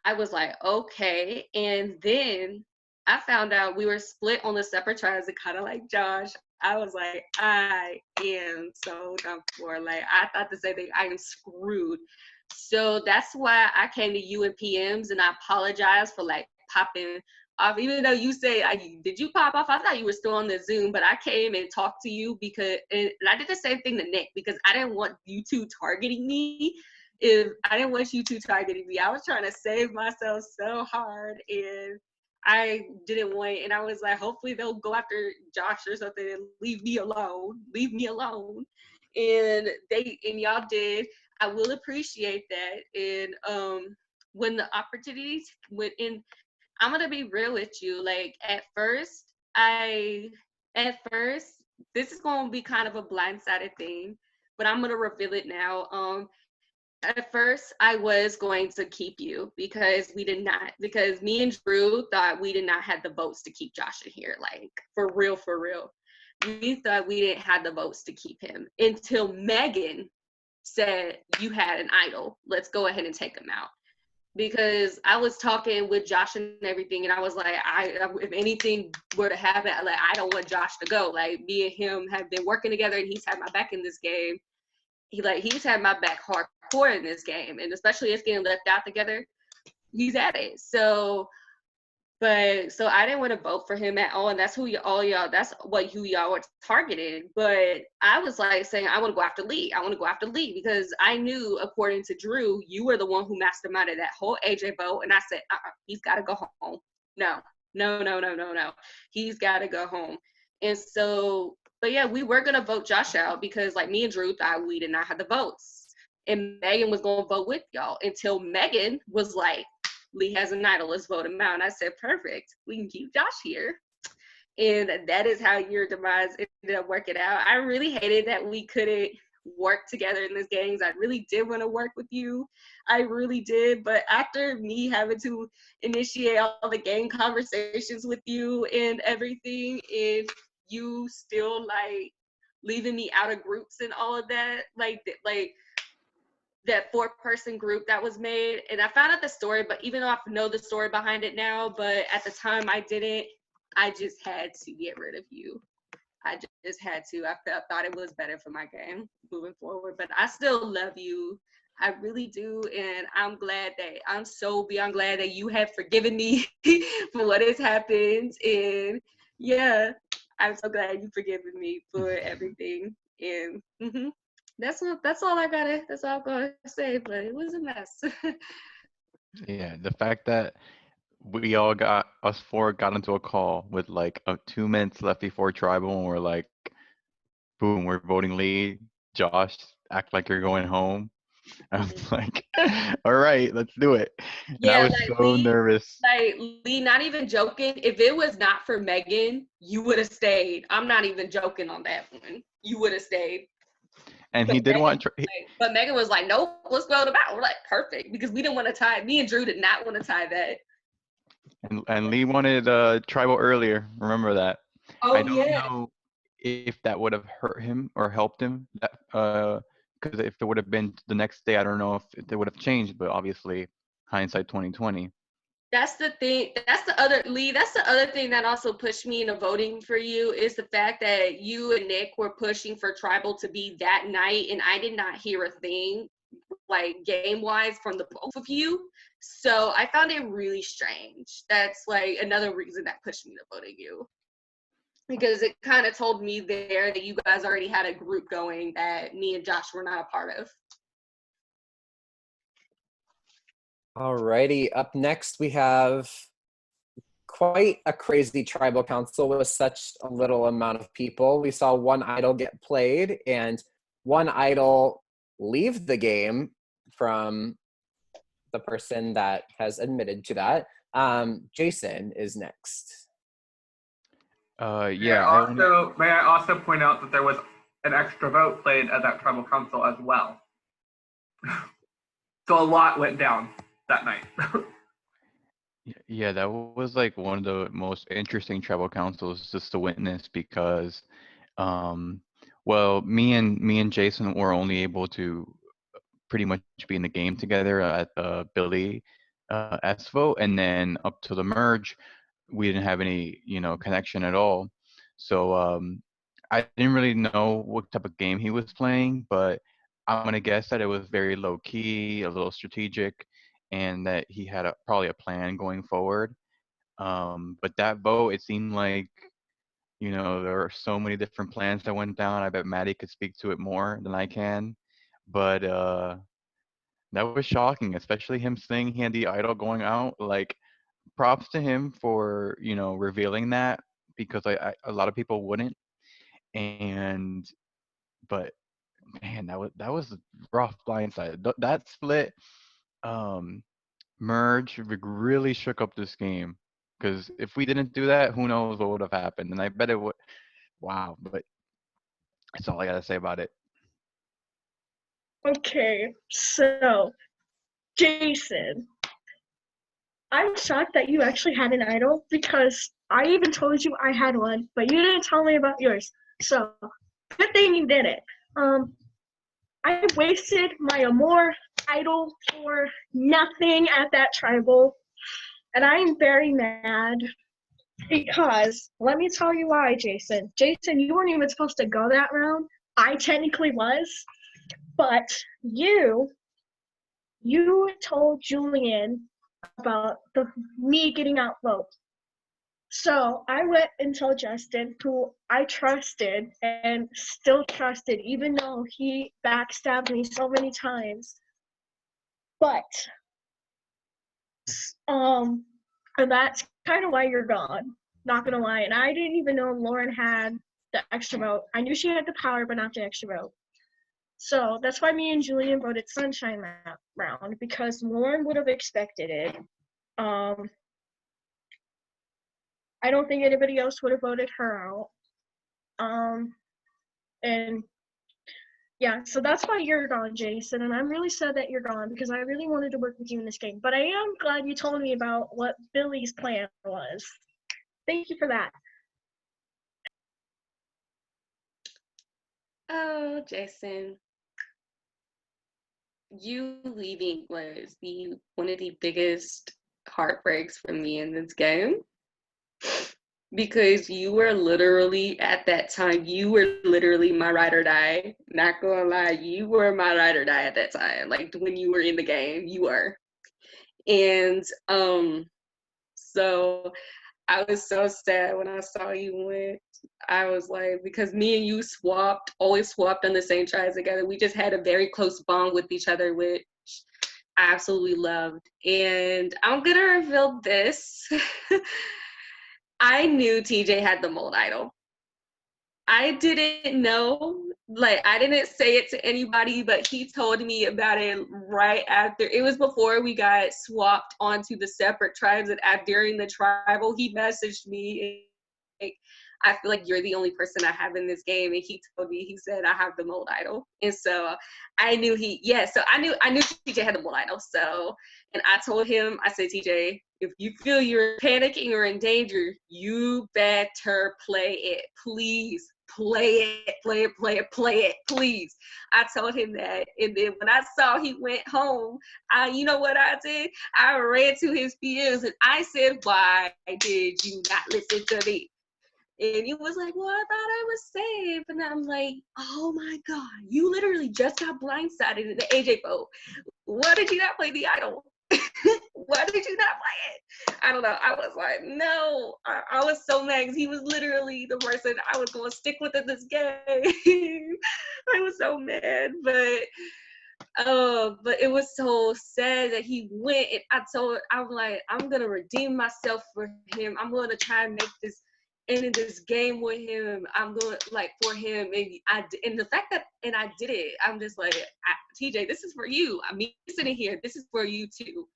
I was like, okay. And then I found out we were split on the separate tribes, and kind of like Josh. I was like, I am so done for. Like, I thought the same thing. I am screwed. So that's why I came to you and PMs, and I apologize for like popping off. Even though you say, did you pop off? I thought you were still on the Zoom, but I came and talked to you because, and I did the same thing to Nick because I didn't want you two targeting me. If I didn't want you two targeting me, I was trying to save myself so hard, and I didn't want, and I was like, hopefully they'll go after Josh or something and leave me alone. And y'all did. I will appreciate that. And when the opportunities went in, I'm gonna be real with you. Like at first, this is gonna be kind of a blindsided thing, but I'm gonna reveal it now. At first, I was going to keep you because me and Drew thought we did not have the votes to keep Josh in here. Like, for real. We thought we didn't have the votes to keep him until Megan said, you had an idol. Let's go ahead and take him out. Because I was talking with Josh and everything, and I was like, if anything were to happen, like, I don't want Josh to go. Like, me and him have been working together, and he's had my back in this game. He's had my back hardcore in this game, and especially us getting left out together, he's at it. So I didn't want to vote for him at all, and that's who that's who y'all were targeting. But I was like saying I want to go after Lee because I knew, according to Drew, you were the one who masterminded that whole AJ vote, and I said he's got to go home. No, he's got to go home. And so, but yeah, we were gonna vote Josh out because like me and Drew thought we did not have the votes, and Megan was gonna vote with y'all until Megan was like, Lee has an idol, let's vote him out. And I said, perfect, we can keep Josh here. And that is how your demise ended up working out. I really hated that we couldn't work together in this game. I really did want to work with you. I really did. But after me having to initiate all the game conversations with you and everything, and you still like leaving me out of groups and all of that, like that 4-person group that was made. And I found out the story, but even though I know the story behind it now, but at the time I didn't, I just had to get rid of you. I just had to. I thought it was better for my game moving forward, but I still love you. I really do. And I'm so beyond glad that you have forgiven me for what has happened. And yeah, I'm so glad you forgiven me for everything. And that's all I'm gonna say, but it was a mess. Yeah, the fact that us four got into a call with like 2 minutes left before tribal, and we're like, boom, we're voting Lee. Josh, act like you're going home. I was like, all right, let's do it. And yeah, I was like so nervous. Like Lee, not even joking. If it was not for Megan, you would have stayed. I'm not even joking on that one. You would have stayed. And But he did Megan, want but Megan was like, nope, let's go to the battle. We're like, perfect, because we didn't want to tie. Me and Drew did not want to tie that. and Lee wanted tribal earlier. Remember that. Oh I don't yeah. know if that would have hurt him or helped him. Because if it would have been the next day, I don't know if it would have changed. But obviously, hindsight 2020. That's the thing. That's the other, Lee. That's the other thing that also pushed me into voting for you is the fact that you and Nick were pushing for tribal to be that night, and I did not hear a thing like game wise from the both of you. So I found it really strange. That's like another reason that pushed me to voting you, because it kind of told me there that you guys already had a group going that me and Josh were not a part of. Alrighty, up next we have quite a crazy tribal council with such a little amount of people. We saw one idol get played and one idol leave the game from the person that has admitted to that. Jason is next. Yeah. May I also point out that there was an extra vote played at that tribal council as well. So a lot went down that night. Yeah, that was like one of the most interesting tribal councils just to witness because, well, me and Jason were only able to pretty much be in the game together at the Billy S vote, and then up to the merge, we didn't have any connection at all. So I didn't really know what type of game he was playing, but I'm gonna guess that it was very low key, a little strategic, and that he had probably a plan going forward. But that vote, it seemed like there are so many different plans that went down. I bet Maddie could speak to it more than I can, but that was shocking, especially him saying he had the idol going out. Like, props to him for revealing that because a lot of people wouldn't. And but man, that was a rough blindside. That split merge really shook up this game because if we didn't do that, who knows what would have happened? And I bet it would. Wow, but that's all I gotta say about it. Okay, so Jason, I'm shocked that you actually had an idol because I even told you I had one, but you didn't tell me about yours. So good thing you did it. I wasted my Amor idol for nothing at that tribal, and I'm very mad because let me tell you why, Jason. Jason, you weren't even supposed to go that round. I technically was, but you told Julian about me getting outvoted. So I went and told Justin, who I trusted and still trusted, even though he backstabbed me so many times. But, and that's kind of why you're gone. Not gonna lie. And I didn't even know Lauren had the extra vote. I knew she had the power, but not the extra vote. So that's why me and Julian voted Sunshine that round, because Lauren would have expected it. I don't think anybody else would have voted her out. And yeah, so that's why you're gone, Jason. And I'm really sad that you're gone because I really wanted to work with you in this game. But I am glad you told me about what Billy's plan was. Thank you for that. Oh, Jason, you leaving was one of the biggest heartbreaks for me in this game. Because you were literally, at that time, you were literally my ride or die. Not gonna lie, you were my ride or die at that time. Like, when you were in the game, you were. And so I was so sad when I saw you win. I was like, because me and you always swapped on the same tries together. We just had a very close bond with each other, which I absolutely loved. And I'm gonna reveal this. I knew TJ had the mold idol. I didn't know, I didn't say it to anybody, but he told me about it right after. It was before we got swapped onto the separate tribes, and during the tribal, he messaged me I feel like you're the only person I have in this game. And he told me, he said, I have the mold idol. And so I knew so I knew TJ had the mold idol. So, and I told him, I said, TJ, if you feel you're panicking or in danger, you better play it. Please play it, please. I told him that. And then when I saw he went home, you know what I did? I ran to his PMs and I said, why did you not listen to me? And he was like, well, I thought I was safe. And I'm like, oh my God, you literally just got blindsided in the AJ vote. Why did you not play the idol? Why did you not play it? I don't know. I was like, no. I was so mad because he was literally the person I was going to stick with in this game. I was so mad. But it was so sad that he went. And I'm like, I'm going to redeem myself for him. I'm going to try and make this end of this game with him. I'm going for him. And the fact that, and I did it, I'm just like, TJ, this is for you. I'm sitting here. This is for you too.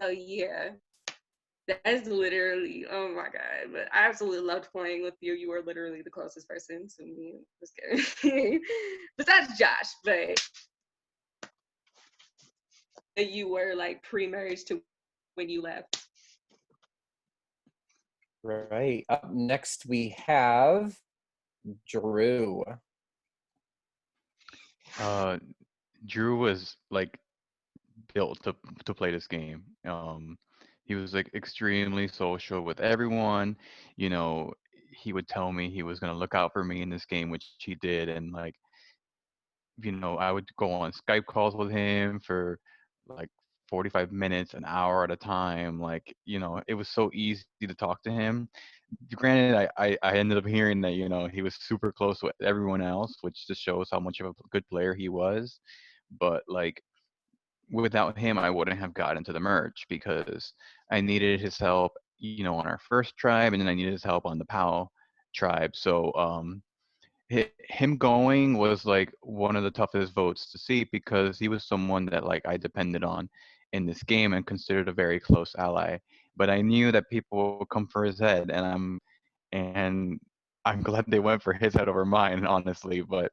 So yeah, that's literally, oh my God. But I absolutely loved playing with you. You were literally the closest person to me in this game. Besides Josh, but you were like pre-marriage to when you left. Right. Up next we have Drew. Drew was like built to play this game. He was like extremely social with everyone. You know, he would tell me he was gonna look out for me in this game, which he did, and like, you know, I would go on Skype calls with him for like 45 minutes, an hour at a time. Like, you know, it was so easy to talk to him. Granted, I ended up hearing that, you know, he was super close with everyone else, which just shows how much of a good player he was. But like, without him, I wouldn't have gotten to the merge because I needed his help, you know, on our first tribe, and then I needed his help on the POW tribe. So him going was like one of the toughest votes to see because he was someone that like I depended on in this game and considered a very close ally. But I knew that people would come for his head, and I'm glad they went for his head over mine, honestly. But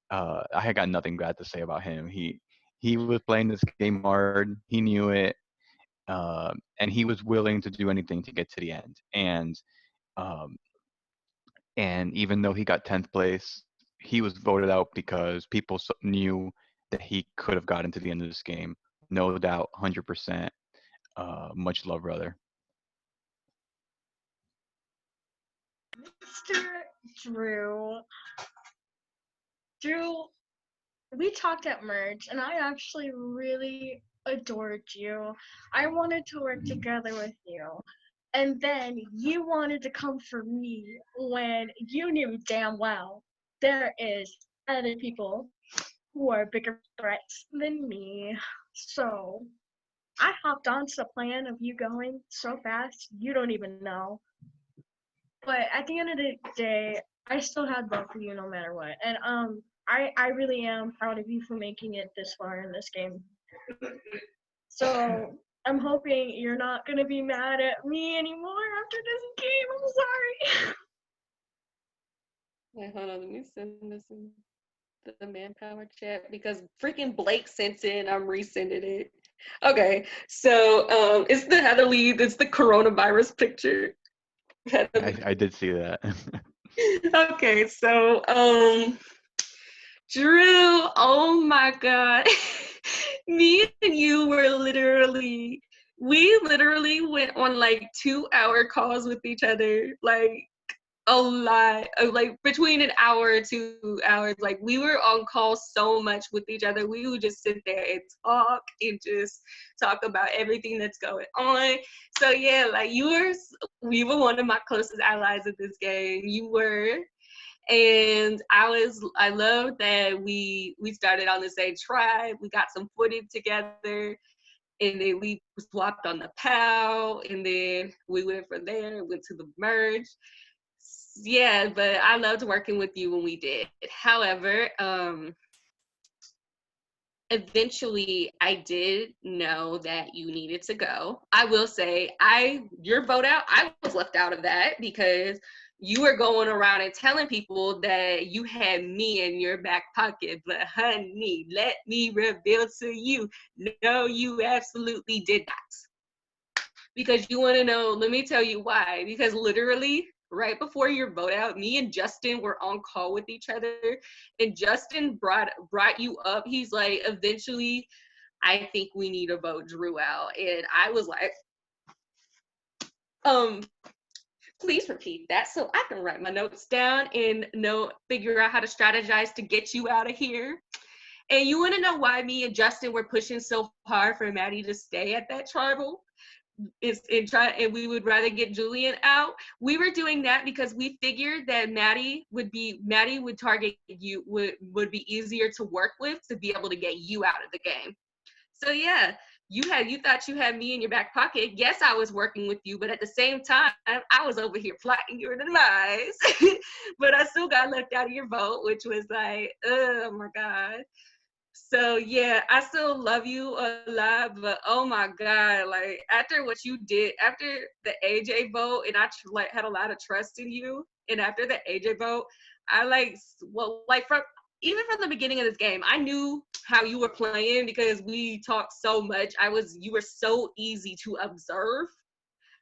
I had got nothing bad to say about him. He was playing this game hard. He knew it, and he was willing to do anything to get to the end. Um, and even though he got 10th place, he was voted out because people knew that he could have gotten to the end of this game. No doubt, 100%. Much love, brother. Mr. Drew. Drew, we talked at Merge, and I actually really adored you. I wanted to work together with you. And then you wanted to come for me when you knew damn well there is other people who are bigger threats than me. So I hopped onto the plan of you going so fast, you don't even know. But at the end of the day, I still had love for you no matter what. And I really am proud of you for making it this far in this game. So I'm hoping you're not gonna be mad at me anymore after this game. I'm sorry. Wait, hold on. Let me send this in the manpower chat because freaking Blake sent it and I'm resending it. Okay, so it's the Heatherly, it's the coronavirus picture. I did see that. Okay, so Drew, oh my God. Me and you were we literally went on like 2-hour calls with each other. Like a lot of like between an hour to 2 hours. Like we were on call so much with each other. We would just sit there and just talk about everything that's going on. So yeah, like we were one of my closest allies in this game. You were. And I love that we started on the same tribe. We got some footage together, and then we swapped on the POW, and then we went from there, went to the merge. Yeah, but I loved working with you when we did. However, eventually I did know that you needed to go. I will say your vote out, I was left out of that because you were going around and telling people that you had me in your back pocket. But honey, let me reveal to you, no, you absolutely did not. Because you want to know, let me tell you why. Because literally, right before your vote out, me and Justin were on call with each other, and Justin brought you up. He's like, eventually, I think we need to vote Drew out. And I was like, please repeat that so I can write my notes down and figure out how to strategize to get you out of here. And you want to know why me and Justin were pushing so hard for Maddie to stay at that tribal? And we would rather get Julian out. We were doing that because we figured that Maddie would target you, would be easier to work with to be able to get you out of the game. So yeah, you thought you had me in your back pocket. Yes, I was working with you, but at the same time, I was over here plotting your demise. But I still got left out of your vote, which was like, oh my God. So yeah, I still love you a lot, but oh my God, like after what you did, after the AJ vote, and I had a lot of trust in you, and after the AJ vote, I even from the beginning of this game, I knew how you were playing because we talked so much. You were so easy to observe.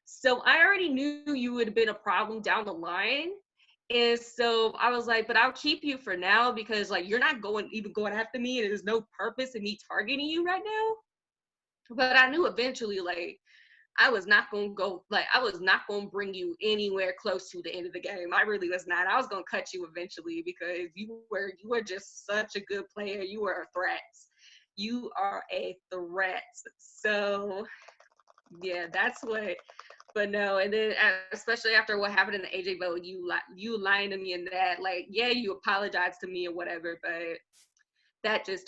So I already knew you would have been a problem down the line. And so I was like, but I'll keep you for now because like you're not going after me and there's no purpose in me targeting you right now. But I knew eventually like I was not going to bring you anywhere close to the end of the game. I really was not. I was going to cut you eventually because you were just such a good player. You were a threat. You are a threat. So yeah, that's what. But no, and then especially after what happened in the AJ vote, you lying to me in that, like, yeah, you apologized to me or whatever, but that just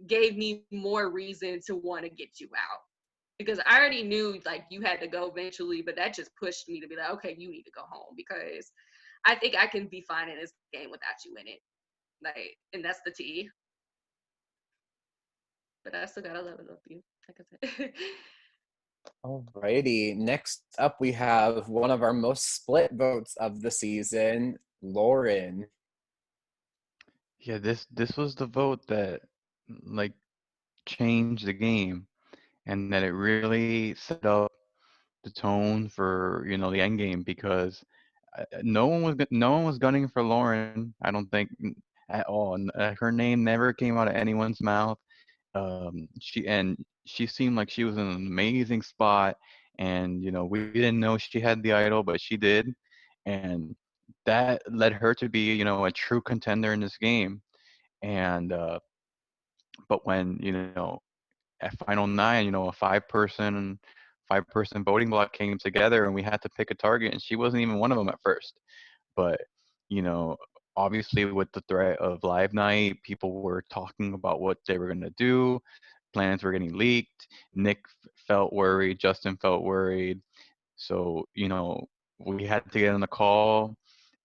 gave me more reason to want to get you out. Because I already knew like you had to go eventually, but that just pushed me to be like, okay, you need to go home because I think I can be fine in this game without you in it. Like, and that's the T. But I still gotta love you, like I said. Alrighty, next up we have one of our most split votes of the season, Lauren. Yeah, this was the vote that like changed the game, and that it really set up the tone for the end game because no one was gunning for Lauren. I don't think at all. Her name never came out of anyone's mouth. She seemed like she was in an amazing spot, and we didn't know she had the idol, but she did, and that led her to be a true contender in this game. And but when at final nine, a five person voting block came together, and we had to pick a target, and she wasn't even one of them at first. But you know, obviously, with the threat of live night, people were talking about what they were gonna do. Plans were getting leaked. Nick felt worried. Justin felt worried. So we had to get on the call.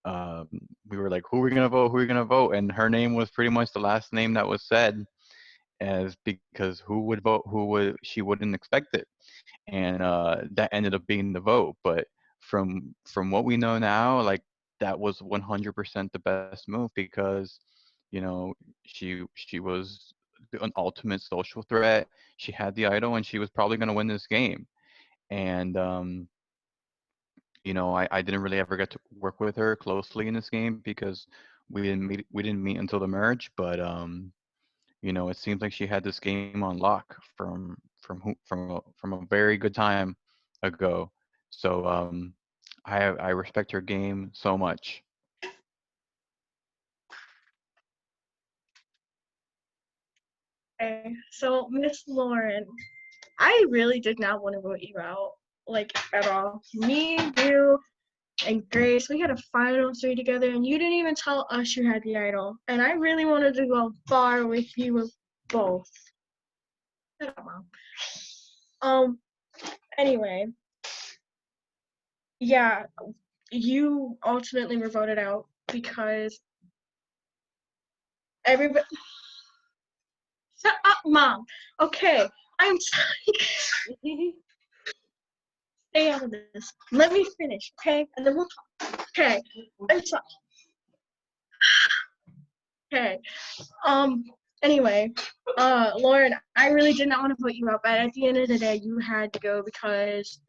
Um, we were like, "Who are we gonna vote? Who are we gonna vote?" And her name was pretty much the last name that was said, as because who would vote? She wouldn't expect it, and that ended up being the vote. But from what we know now, like that was 100% the best move because she was an ultimate social threat. She had the idol, and she was probably going to win this game. And I didn't really ever get to work with her closely in this game because we didn't meet until the merge. But it seems like she had this game on lock from a very good time ago. So I respect her game so much. Okay, so Miss Lauren, I really did not want to vote you out, like at all. Me, you, and Grace, we had a final three together, and you didn't even tell us you had the idol. And I really wanted to go far with you both. Shut up, Mom. Anyway, yeah, you ultimately were voted out because everybody. Shut up, Mom. Okay, I'm sorry. stay out of this. Let me finish, okay? And then we'll talk. Okay. I'm sorry. Okay. Anyway, Lauren, I really did not want to put you up, but at the end of the day, you had to go because,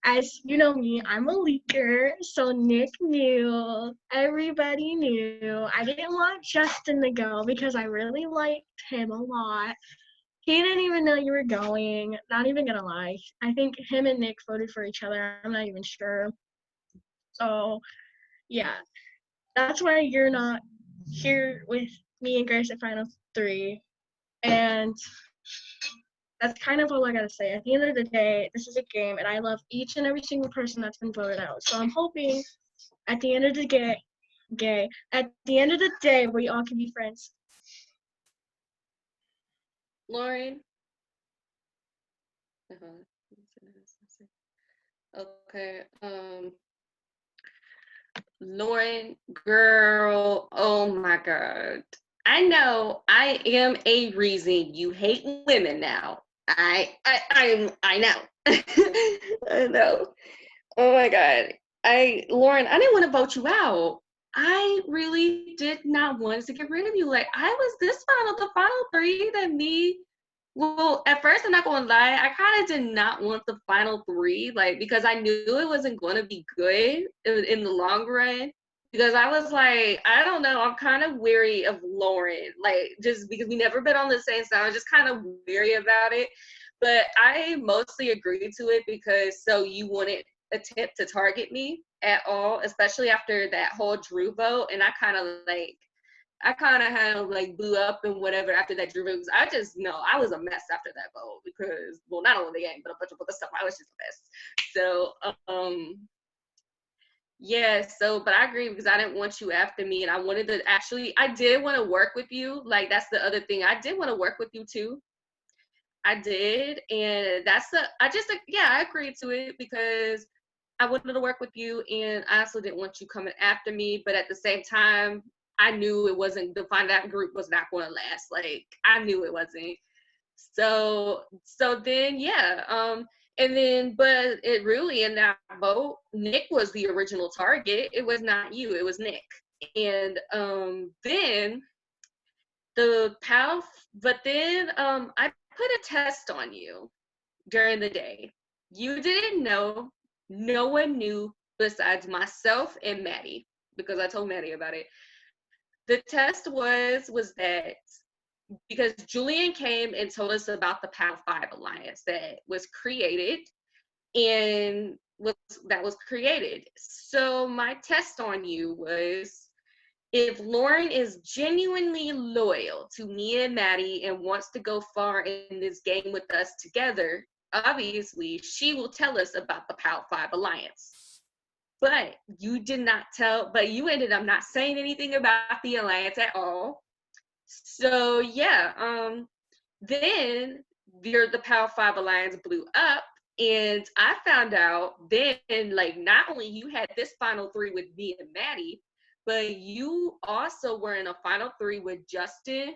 as you know me, I'm a leaker, so Nick knew, everybody knew. I didn't want Justin to go because I really liked him a lot. He didn't even know you were going, not even gonna lie. I think him and Nick voted for each other, I'm not even sure. So, yeah, that's why you're not here with me and Grace at Final 3. And that's kind of all I gotta say. At the end of the day, this is a game, and I love each and every single person that's been voted out. So I'm hoping at the end of the at the end of the day, we all can be friends. Lauren. Okay. Lauren, girl, oh my God. I know I am a reason you hate women now. I know. I know. Oh my God. Lauren, I didn't want to vote you out. I really did not want to get rid of you. Like, I was the final 3 that me. Well, at first, I'm not going to lie, I kind of did not want the final 3, like, because I knew it wasn't going to be good in the long run. Because I was like, I don't know, I'm kind of weary of Lauren, like, just because we never been on the same side, I was just kind of weary about it. But I mostly agreed to it because so you wouldn't attempt to target me at all, especially after that whole Drew vote. And I kind of had like blew up and whatever after that Drew vote. I just know I was a mess after that vote because, well, not only the game, but a bunch of other stuff. I was just a mess. So, yeah, so, but I agree because I didn't want you after me and I wanted to I did want to work with you. Like, that's the other thing. I did want to work with you too. I did. And I agreed to it because I wanted to work with you and I also didn't want you coming after me. But at the same time, I knew it wasn't, that group was not going to last. Like, I knew it wasn't. So then, yeah. But it really, in that vote, Nick was the original target. It was not you, it was Nick. And then I put a test on you during the day. You didn't know, no one knew besides myself and Maddie, because I told Maddie about it. The test was that because Julian came and told us about the PAL 5 alliance that was created. So my test on you was, if Lauren is genuinely loyal to me and Maddie and wants to go far in this game with us together, obviously she will tell us about the PAL 5 alliance. But you ended up not saying anything about the alliance at all. So yeah, then the PAL 5 alliance blew up, and I found out then, like, not only you had this final 3 with me and Maddie, but you also were in a final 3 with Justin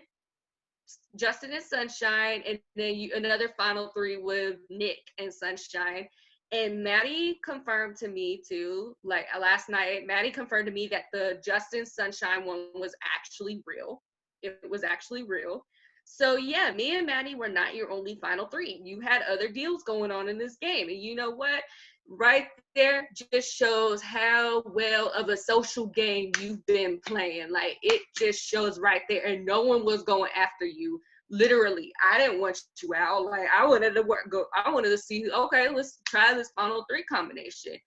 and Sunshine, and then another final 3 with Nick and Sunshine. And Maddie confirmed to me too, like last night, Maddie confirmed to me that the Justin Sunshine one was actually real. It was actually real. So yeah, me and Maddie were not your only final 3. You had other deals going on in this game. And you know what? Right there just shows how well of a social game you've been playing. Like, it just shows right there. And no one was going after you. Literally, I didn't want you out. Like, I wanted to see, okay, let's try this final 3 combination.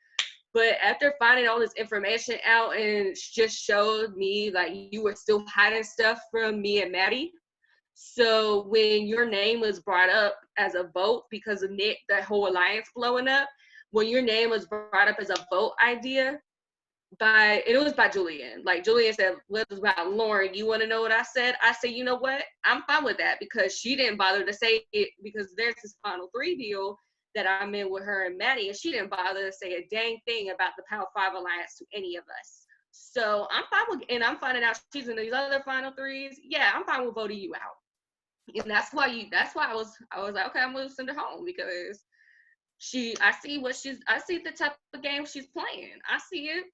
But after finding all this information out, and it just showed me like you were still hiding stuff from me and Maddie. So when your name was brought up as a vote because of Nick, that whole alliance blowing up, when your name was brought up as a vote idea, it was by Julian. Like, Julian said, what was about Lauren? You want to know what I said? I said, you know what? I'm fine with that, because she didn't bother to say it, because there's this final 3 deal that I'm in with her and Maddie, and she didn't bother to say a dang thing about the PAL 5 alliance to any of us. So I'm fine with, and I'm finding out she's in these other final 3s. Yeah, I'm fine with voting you out. And that's why I was like, okay, I'm gonna send her home, because I see the type of game she's playing. I see it.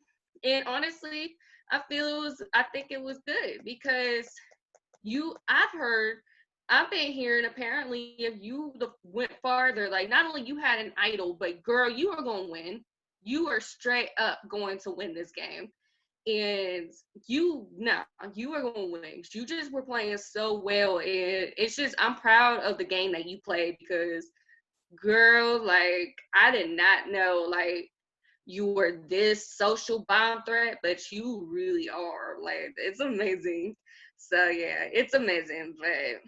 And honestly, I think it was good because I've been hearing apparently if you went farther, like not only you had an idol, but girl, you are going to win. You are straight up going to win this game. And you are going to win. You just were playing so well. And it's just, I'm proud of the game that you played because girl, like I did not know like you were this social bomb threat, but you really are. Like it's amazing. So yeah, it's amazing. But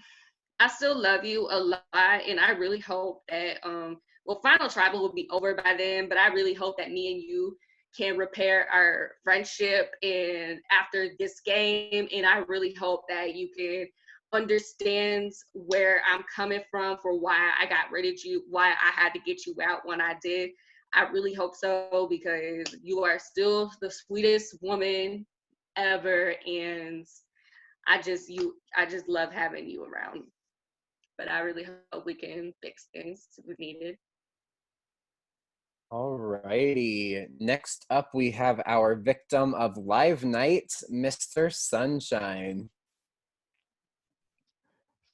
I still love you a lot, and I really hope that Final Tribal will be over by then, but I really hope that me and you can repair our friendship and after this game, and I really hope that you can understand where I'm coming from for why I got rid of you, why I had to get you out when I did. I really hope so because you are still the sweetest woman ever, and I just love having you around. But I really hope we can fix things if we needed. Alrighty. Next up, we have our victim of Live Night, Mr. Sunshine.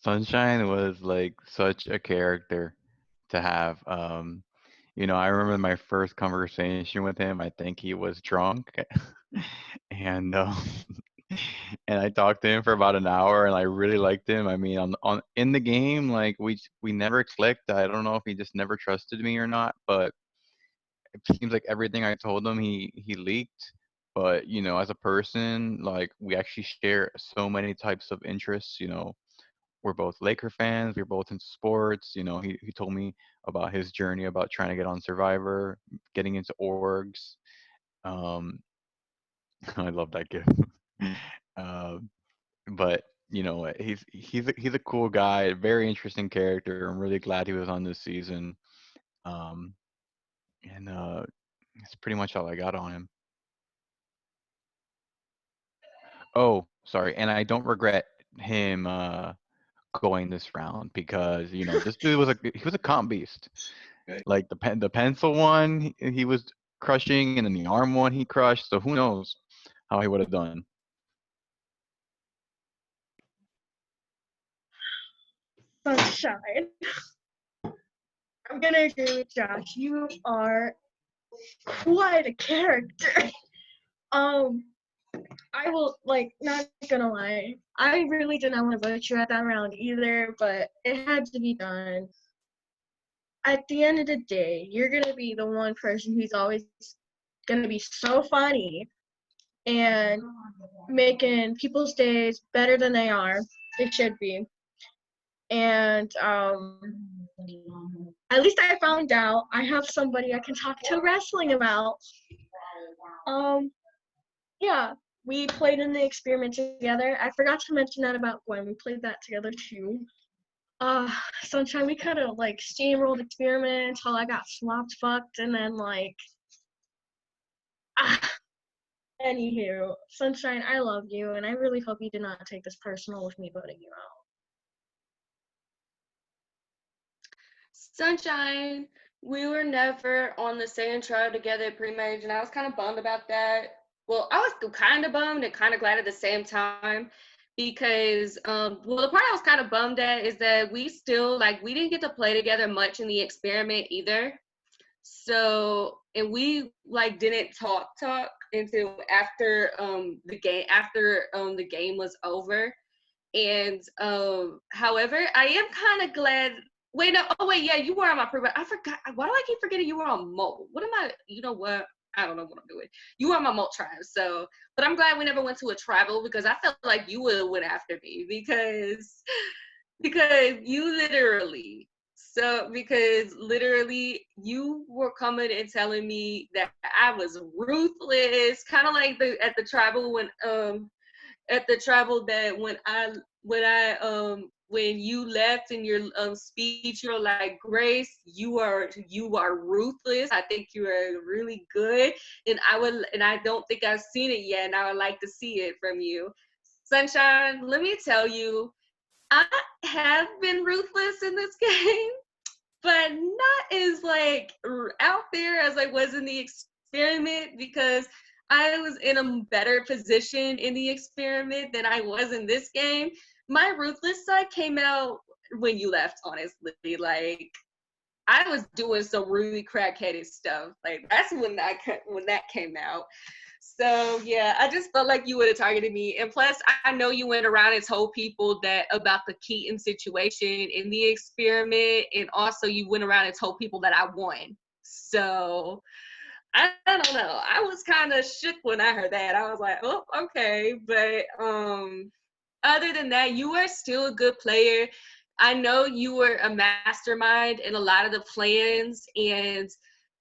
Sunshine was like such a character to have. I remember my first conversation with him. I think he was drunk, and and I talked to him for about an hour, and I really liked him. I mean, on in the game, like we never clicked. I don't know if he just never trusted me or not, but it seems like everything I told him, he leaked. But as a person, like we actually share so many types of interests. We're both Laker fans. We're both into sports. He told me about his journey about trying to get on Survivor, getting into orgs. Um, I love that gift. Um, but he's a cool guy, very interesting character. I'm really glad he was on this season. Um, and That's pretty much all I got on him. Oh, sorry, and I don't regret him going this round because this dude was a comp beast. Like the pencil one, he was crushing, and then the arm one he crushed. So who knows how he would have done. Sunshine. I'm gonna agree with Josh. You are quite a character. I will not gonna lie. I really did not want to vote you at that round either, but it had to be done. At the end of the day, you're gonna be the one person who's always gonna be so funny and making people's days better than they should be. And at least I found out I have somebody I can talk to wrestling about. Yeah, we played in the experiment together. I forgot to mention that about Gwen. We played that together too. Sunshine, we kind of steamrolled experiment until I got slopped fucked, and then anywho, Sunshine, I love you, and I really hope you did not take this personal with me voting you out. Sunshine, we were never on the same trial together pre-marriage, and I was kind of bummed about that. Well, I was kind of bummed and kind of glad at the same time because, the part I was kind of bummed at is that we still, we didn't get to play together much in the experiment either. So, and we, didn't talk until after the game was over. And, however, I am kind of glad. Wait, no. Oh, wait. Yeah, you were on my pre. I forgot. Why do I keep forgetting you were on Molt? What am I? You know what? I don't know what I'm doing. You were on my Molt tribe. So, but I'm glad we never went to a tribal because I felt like you would have went after me because you literally. So, because literally you were coming and telling me that I was ruthless, kind of like at the tribal that when you left in your speech, you're like, Grace, you are ruthless. I think you are really good, and I don't think I've seen it yet, and I would like to see it from you. Sunshine, let me tell you, I have been ruthless in this game, but not as like out there as I was in the experiment, because I was in a better position in the experiment than I was in this game. My ruthless side came out when you left, honestly. Like, I was doing some really crackheaded stuff. Like, that's when that came out. So yeah, I just felt like you would have targeted me. And plus, I know you went around and told people that about the Keaton situation in the experiment, and also you went around and told people that I won. So I don't know. I was kind of shook when I heard that. I was like, oh, okay. But other than that, you are still a good player. I know you were a mastermind in a lot of the plans, and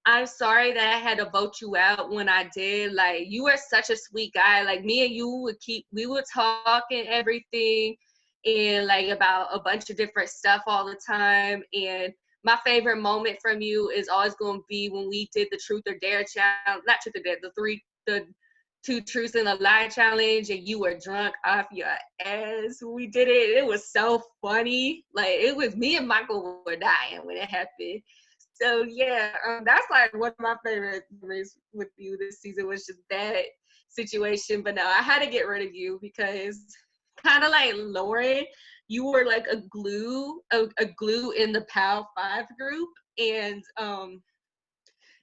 I'm sorry that I had to vote you out when I did. Like, you are such a sweet guy. Like, me and you we would talk and everything, and like about a bunch of different stuff all the time. And my favorite moment from you is always going to be when we did the truth or dare challenge, not truth or dare, the two truths and a lie challenge, and you were drunk off your ass. We did it. It was so funny. Like, it was me and Michael were dying when it happened. So yeah, that's like one of my favorite memories with you this season, was just that situation. But no, I had to get rid of you because, kind of like Lauren, you were like a glue in the PAL 5 group, and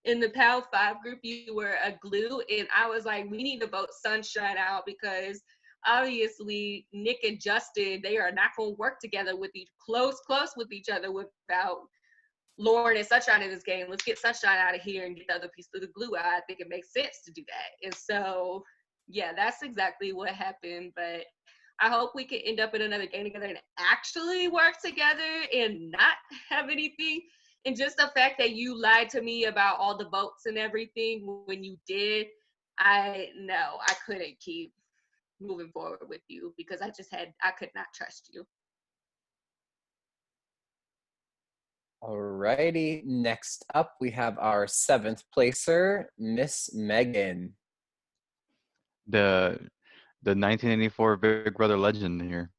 in the PAL 5 group, you were a glue, and I was like, we need to vote Sunshine out, because obviously Nick and Justin, they are not going to work together with close with each other without Lauren and Sunshine in this game. Let's get Sunshine out of here and get the other piece of the glue out. I think it makes sense to do that. And so, yeah, that's exactly what happened. But I hope we can end up in another game together and actually work together and not have anything. And just the fact that you lied to me about all the votes and everything when you did, I couldn't keep moving forward with you, because I could not trust you. Alrighty, next up we have our 7th placer, Miss Megan. The 1984 Big Brother legend here.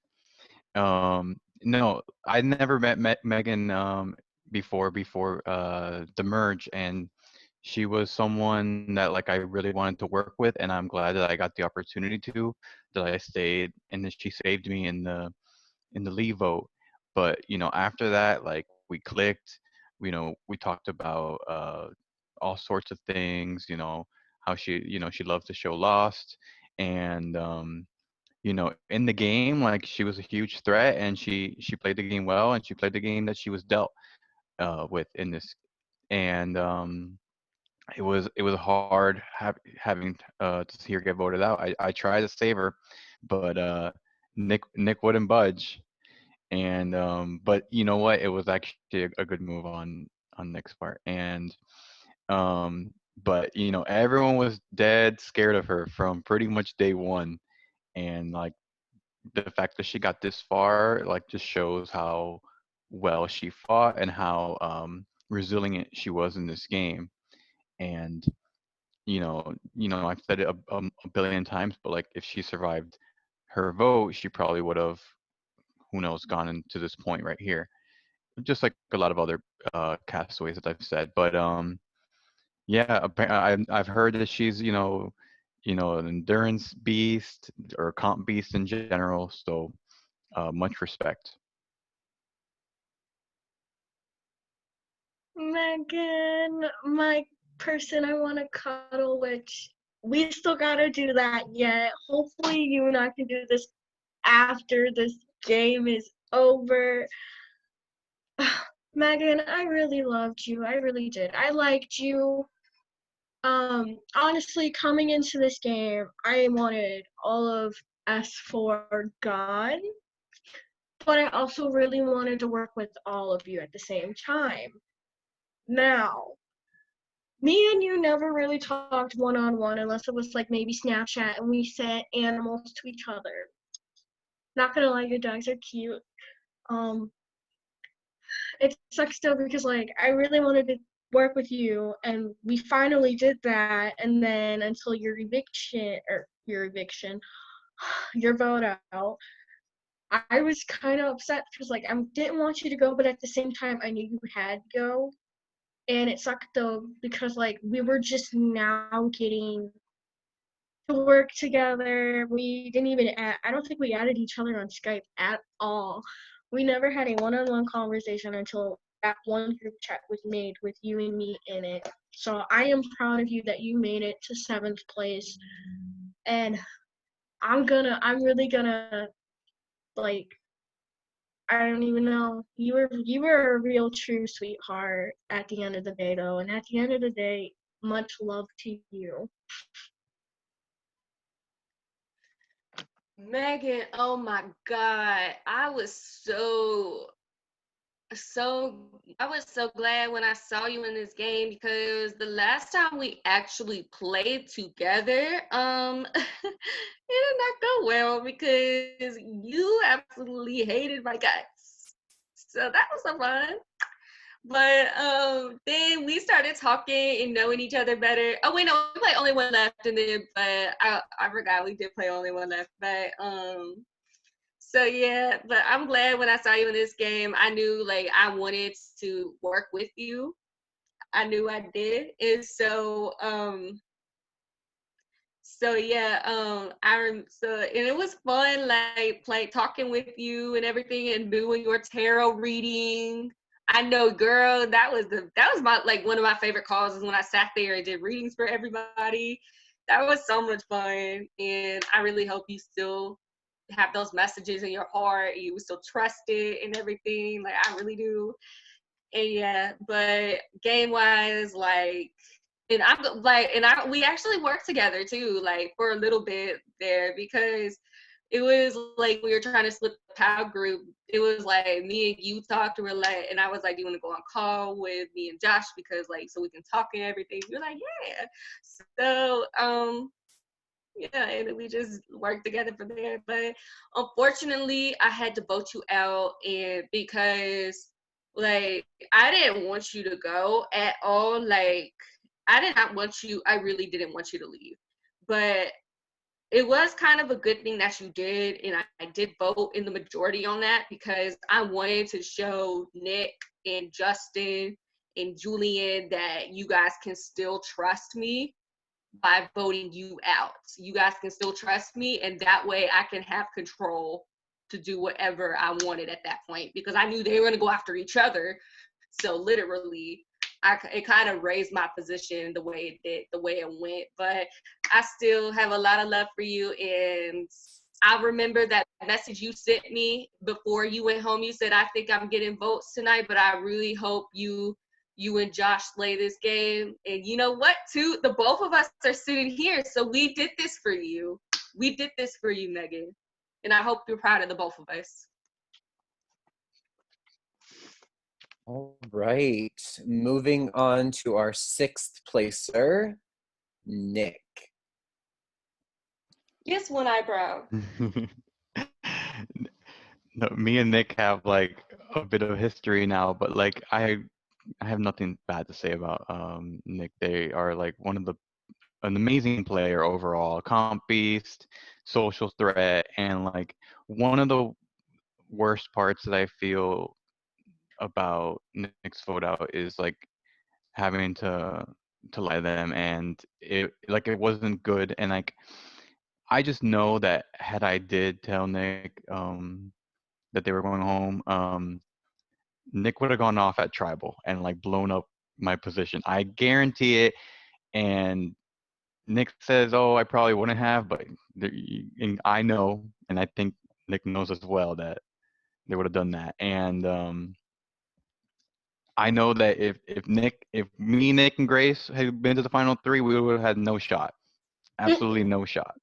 No, I never met Megan before the merge, and she was someone that like I really wanted to work with, and I'm glad that I got the opportunity to, that I stayed, and that she saved me in the leave vote. But after that, like, we clicked. We talked about all sorts of things. How she loved the show Lost, and in the game, like, she was a huge threat, and she played the game well, and she played the game that she was dealt with in this. And it was hard having to see her get voted out. I tried to save her, but Nick wouldn't budge. And but you know what? It was actually a good move on Nick's part. And but everyone was dead scared of her from pretty much day one. And like, the fact that she got this far, like, just shows how well she fought and how resilient she was in this game. And I've said it a billion times, but like, if she survived her vote, she probably would have, who knows, gone into this point right here, just like a lot of other castaways that I've said. But yeah, I've heard that she's an endurance beast, or a comp beast in general. So much respect. Megan, my person I want to cuddle, which we still gotta do that yet. Hopefully you and I can do this after this game is over. Megan, I really loved you. I really did. I liked you. Honestly, coming into this game, I wanted all of S4 gone, but I also really wanted to work with all of you at the same time. Now, me and you never really talked one-on-one unless it was like maybe Snapchat and we sent animals to each other. Not gonna lie, your dogs are cute. It sucks still because like I really wanted to work with you and we finally did that, and then until your vote out, I was kind of upset because like I didn't want you to go, but at the same time I knew you had to go. And it sucked though because like we were just now getting to work together. We didn't even I don't think we added each other on Skype at all. We never had a one-on-one conversation until that one group chat was made with you and me in it. So I am proud of you that you made it to 7th place. And I'm really gonna like I don't even know. You were a real true sweetheart at the end of the day though. And at the end of the day, much love to you. Megan, oh my God. I was so glad when I saw you in this game because the last time we actually played together, it did not go well because you absolutely hated my guts. So that was so fun. But then we started talking and knowing each other better. Oh wait, no, we played only one left, and then but I forgot we did play only one left. But so yeah, but I'm glad when I saw you in this game. I knew like I wanted to work with you. I knew I did, and so yeah, and it was fun, like talking with you and everything, and doing your tarot reading. I know, girl, that was my like one of my favorite calls is when I sat there and did readings for everybody. That was so much fun, and I really hope you still have those messages in your heart. You still trust it and everything. Like I really do. And yeah, but game wise, like and I'm like, and I we actually worked together too, like for a little bit there because it was like we were trying to split the POW group. It was like me and you talked, we were like, and I was like, "Do you want to go on call with me and Josh because like so we can talk and everything?" You're like, "Yeah." So yeah, and we just worked together from there. But unfortunately, I had to vote you out, and because like I didn't want you to go at all. Like I did not want you. I really didn't want you to leave, but it was kind of a good thing that you did, and I did vote in the majority on that because I wanted to show Nick and Justin and Julian that you guys can still trust me by voting you out. You guys can still trust me, and that way I can have control to do whatever I wanted at that point because I knew they were going to go after each other. So literally, it kind of raised my position the way it did, the way it went. But I still have a lot of love for you, and I remember that message you sent me before you went home. You said, "I think I'm getting votes tonight, but I really hope you and Josh play this game." And you know what, too? The both of us are sitting here, so we did this for you. We did this for you, Megan. And I hope you're proud of the both of us. All right, moving on to our 6th placer, Nick. Yes, one eyebrow. No, me and Nick have like a bit of history now, but like I have nothing bad to say about Nick. They are like an amazing player overall, comp beast, social threat, and like one of the worst parts that I feel about Nick's vote out is like having to lie to them, and it wasn't good, and like I just know that had I did tell Nick that they were going home, Nick would have gone off at tribal and like blown up my position. I guarantee it. And Nick says, "Oh, I probably wouldn't have," but and I know, and I think Nick knows as well that they would have done that. And I know that if me, Nick, and Grace had been to the final 3, we would have had no shot, absolutely no shot.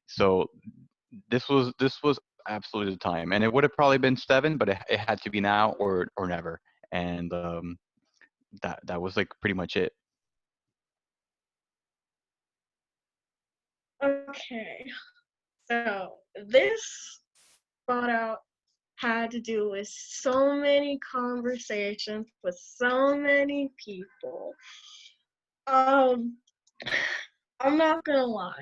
So this was absolutely the time, and it would have probably been 7, but it had to be now or never. And that was like pretty much it. Okay. So this thought out had to do with so many conversations with so many people. Um, I'm not gonna lie.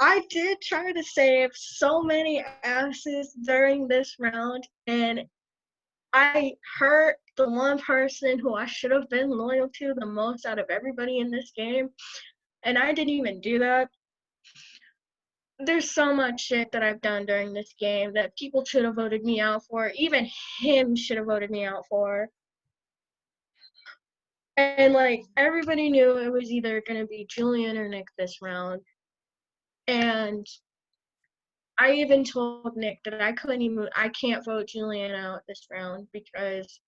I did try to save so many asses during this round, and I hurt the one person who I should have been loyal to the most out of everybody in this game, and I didn't even do that. There's so much shit that I've done during this game that people should have voted me out for. Even him should have voted me out for. And like everybody knew it was either gonna be Julian or Nick this round. And I even told Nick that I can't vote Julian out this round because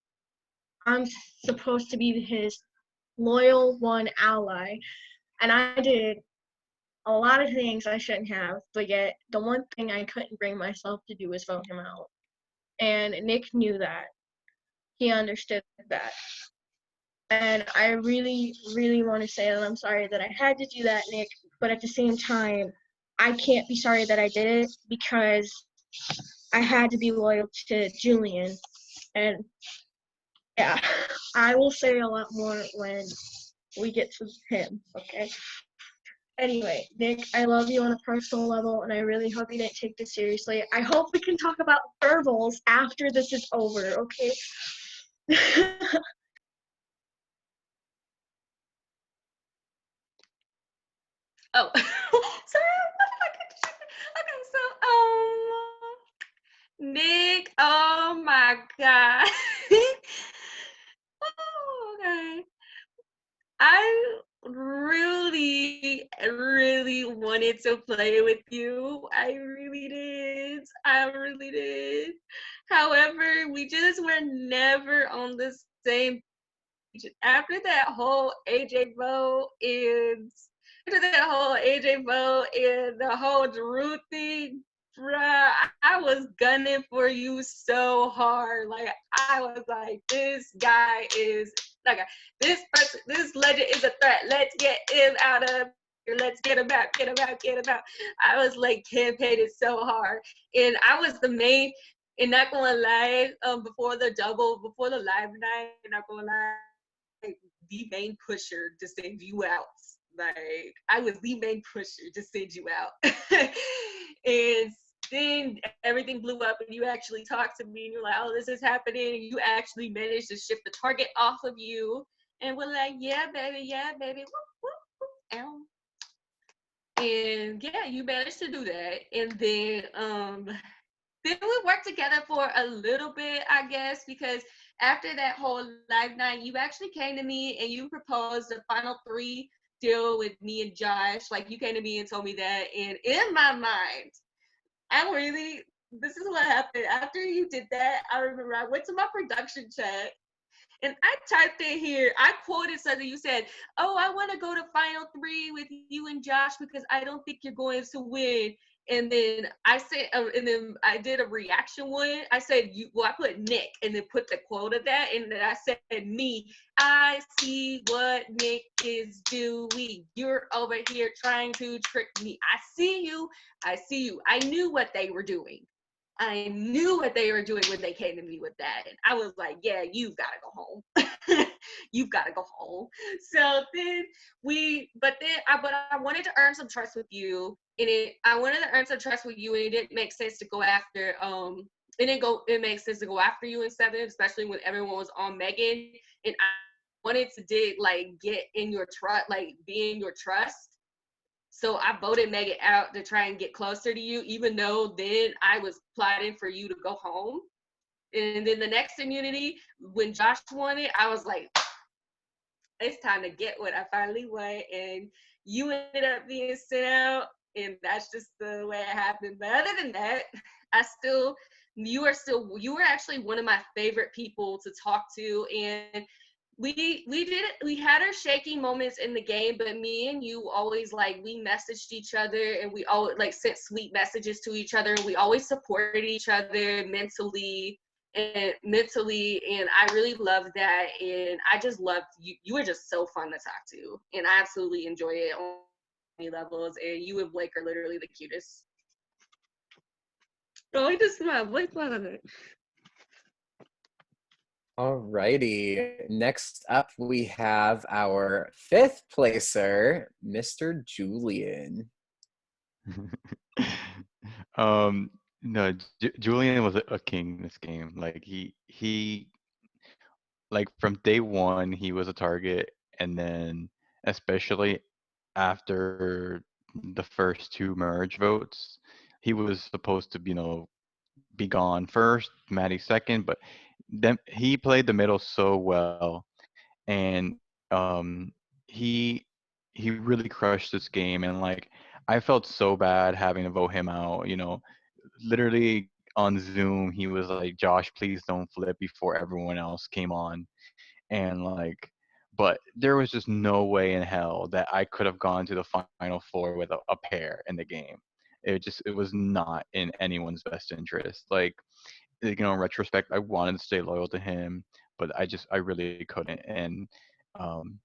I'm supposed to be his loyal one ally. And I did a lot of things I shouldn't have, but yet the one thing I couldn't bring myself to do was vote him out. And Nick knew that. He understood that. And I really, really want to say that I'm sorry that I had to do that, Nick, but at the same time, I can't be sorry that I did it because I had to be loyal to Julian. And yeah, I will say a lot more when we get to him, okay? Anyway, Nick, I love you on a personal level, and I really hope you didn't take this seriously. I hope we can talk about verbals after this is over, okay? Oh, sorry. Okay, so Nick. Oh my God. Oh, okay. I really, really wanted to play with you. I really did. I really did. However, we just were never on the same page. After that whole AJ vote and the whole Drew thing, bruh, I was gunning for you so hard. Like I was like, this guy is like this person, this legend is a threat. Let's get him out of here. Let's get him out, get him out, get him out. I was like campaigning so hard. And I was the main, and not gonna lie, before the live night, not gonna lie, the main pusher to send you out. Like I was the main pusher to send you out. And then everything blew up and you actually talked to me and you're like, oh, this is happening. And you actually managed to shift the target off of you. And we're like, yeah, baby, whoop, whoop, whoop, ow. And yeah, you managed to do that. And then we worked together for a little bit, I guess, because after that whole live night, you actually came to me and you proposed a final 3 deal with me and Josh. Like you came to me and told me that. And in my mind, this is what happened. After you did that, I remember I went to my production chat and I typed in here, I quoted something you said, oh, I want to go to final 3 with you and Josh because I don't think you're going to win. And then I said, and then I did a reaction one. I said, I put Nick and then put the quote of that. And then I said, me, I see what Nick is doing. You're over here trying to trick me. I see you. I knew what they were doing. I knew what they were doing when they came to me with that. And I was like, yeah, you've got to go home. You've got to go home. So then I wanted to earn some trust with you. And I wanted to earn some trust with you. And it didn't make sense to go after, it makes sense to go after you in 7, especially when everyone was on Megan. And I wanted to get in your trust, like be in your trust. So I voted Megan out to try and get closer to you, even though then I was plotting for you to go home. And then the next immunity, when Josh won it, I was like, it's time to get what I finally want. And you ended up being sent out, and that's just the way it happened. But other than that, you were actually one of my favorite people to talk to. And we had our shaky moments in the game, but me and you always we messaged each other and we always sent sweet messages to each other. We always supported each other mentally, and I really loved that. And I just loved you. You were just so fun to talk to, and I absolutely enjoy it on many levels. And you and Blake are literally the cutest. Oh, I just smiled. Blake smiled on it. Alrighty, next up we have our 5th placer, Mr. Julian. um, no, Julian was a king in this game. Like he like from day one he was a target, and then especially after the first two merge votes, he was supposed to, be gone first, Maddie second, but then he played the middle so well, and um, he he really crushed this game, and like I felt so bad having to vote him out. Literally on Zoom, he was like, "Josh, please don't flip," before everyone else came on, and like, but there was just no way in hell that I could have gone to the final four with a pair in the game. It was not in anyone's best interest. Like, in retrospect, I wanted to stay loyal to him, but I really couldn't. And um,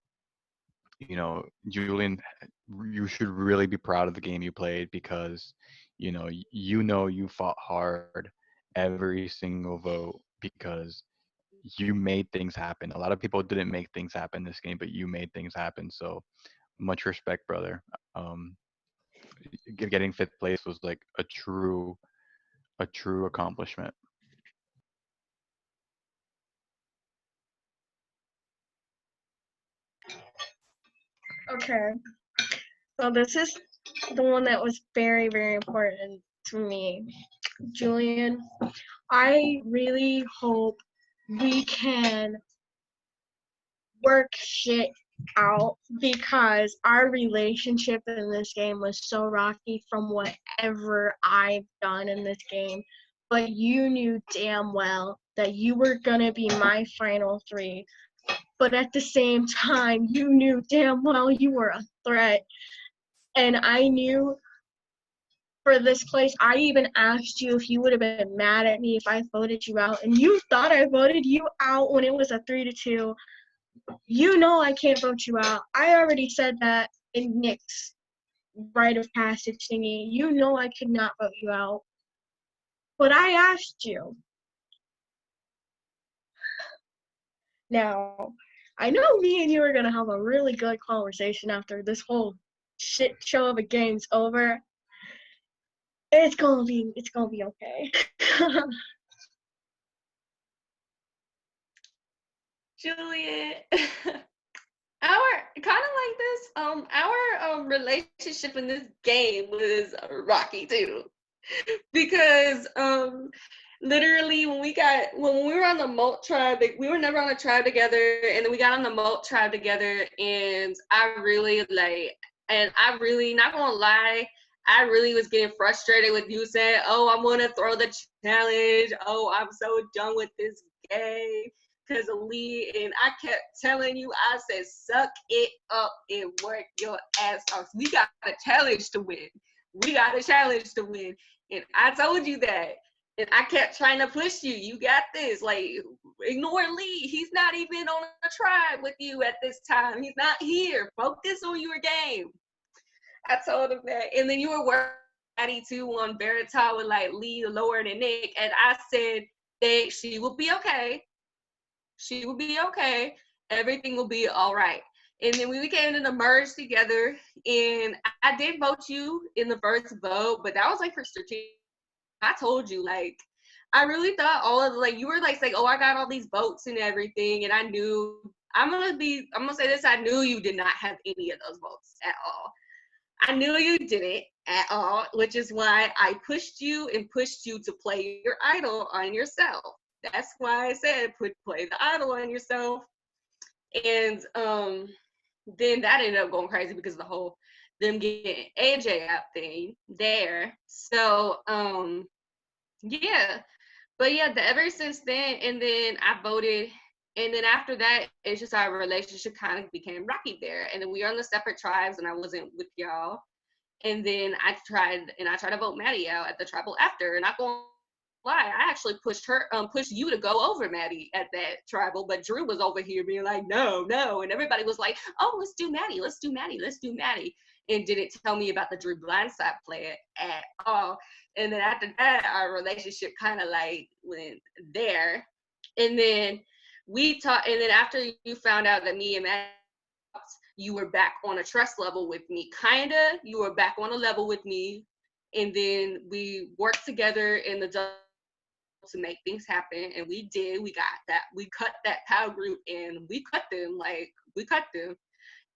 Julian, you should really be proud of the game you played, because you fought hard every single vote, because you made things happen. A lot of people didn't make things happen this game, but you made things happen. So much respect, brother. Um, Getting fifth place was like a true accomplishment. Okay. So this is the one that was very, very important to me. Julian, I really hope we can work shit out, because our relationship in this game was so rocky from whatever I've done in this game. But you knew damn well that you were gonna be my final three. But at the same time, you knew damn well you were a threat. And I knew for this place, I even asked you if you would have been mad at me if I voted you out. And you thought I voted you out when it was a 3-2. You know I can't vote you out. I already said that in Nick's rite of passage thingy. You know I could not vote you out. But I asked you. Now, I know me and you are going to have a really good conversation after this whole shit show of a game's over. It's gonna be okay. Juliet, our kind of like this. Our relationship in this game was rocky too, because literally when we were on the Molt tribe, we were never on a tribe together, and then we got on the Molt tribe together, and I really not gonna lie, I really was getting frustrated with you saying, "Oh, I want to throw the challenge. Oh, I'm so done with this game because of Lee." And I kept telling you, I said, "Suck it up and work your ass off. We got a challenge to win. We got a challenge to win." And I told you that. And I kept trying to push you. You got this. Like, ignore Lee. He's not even on a tribe with you at this time. He's not here. Focus on your game. I told him that. And then you were working too on Veritas with like Lee, Lauren, and Nick. And I said that she will be okay. She will be okay. Everything will be all right. And then we came in to merge together. And I did vote you in the first vote, but that was like for strategic. I told you, like, I really thought all of like, you were like saying, "Oh, I got all these votes and everything." And I knew, I'm gonna say this, I knew you did not have any of those votes at all. I knew you didn't at all, which is why I pushed you to play your idol on yourself. That's why I said play the idol on yourself. And then that ended up going crazy because of the whole them getting AJ out thing there. So yeah. But yeah, ever since then, and then I voted, and then after that, it's just our relationship kind of became rocky there. And then we were on the separate tribes, and I wasn't with y'all. And then I tried to vote Maddie out at the tribal after, and I won't lie, I actually pushed you to go over Maddie at that tribal, but Drew was over here being like, "No, no," and everybody was like, "Oh, let's do Maddie, let's do Maddie, let's do Maddie," and didn't tell me about the Drew blindside play at all. And then after that, our relationship kind of like went there, and then we talked, and then after you found out that me and Maddie, you were back on a trust level with me. Kinda, you were back on a level with me. And then we worked together in the to make things happen. And we did. We got that. We cut that power group and we cut them. Like, we cut them.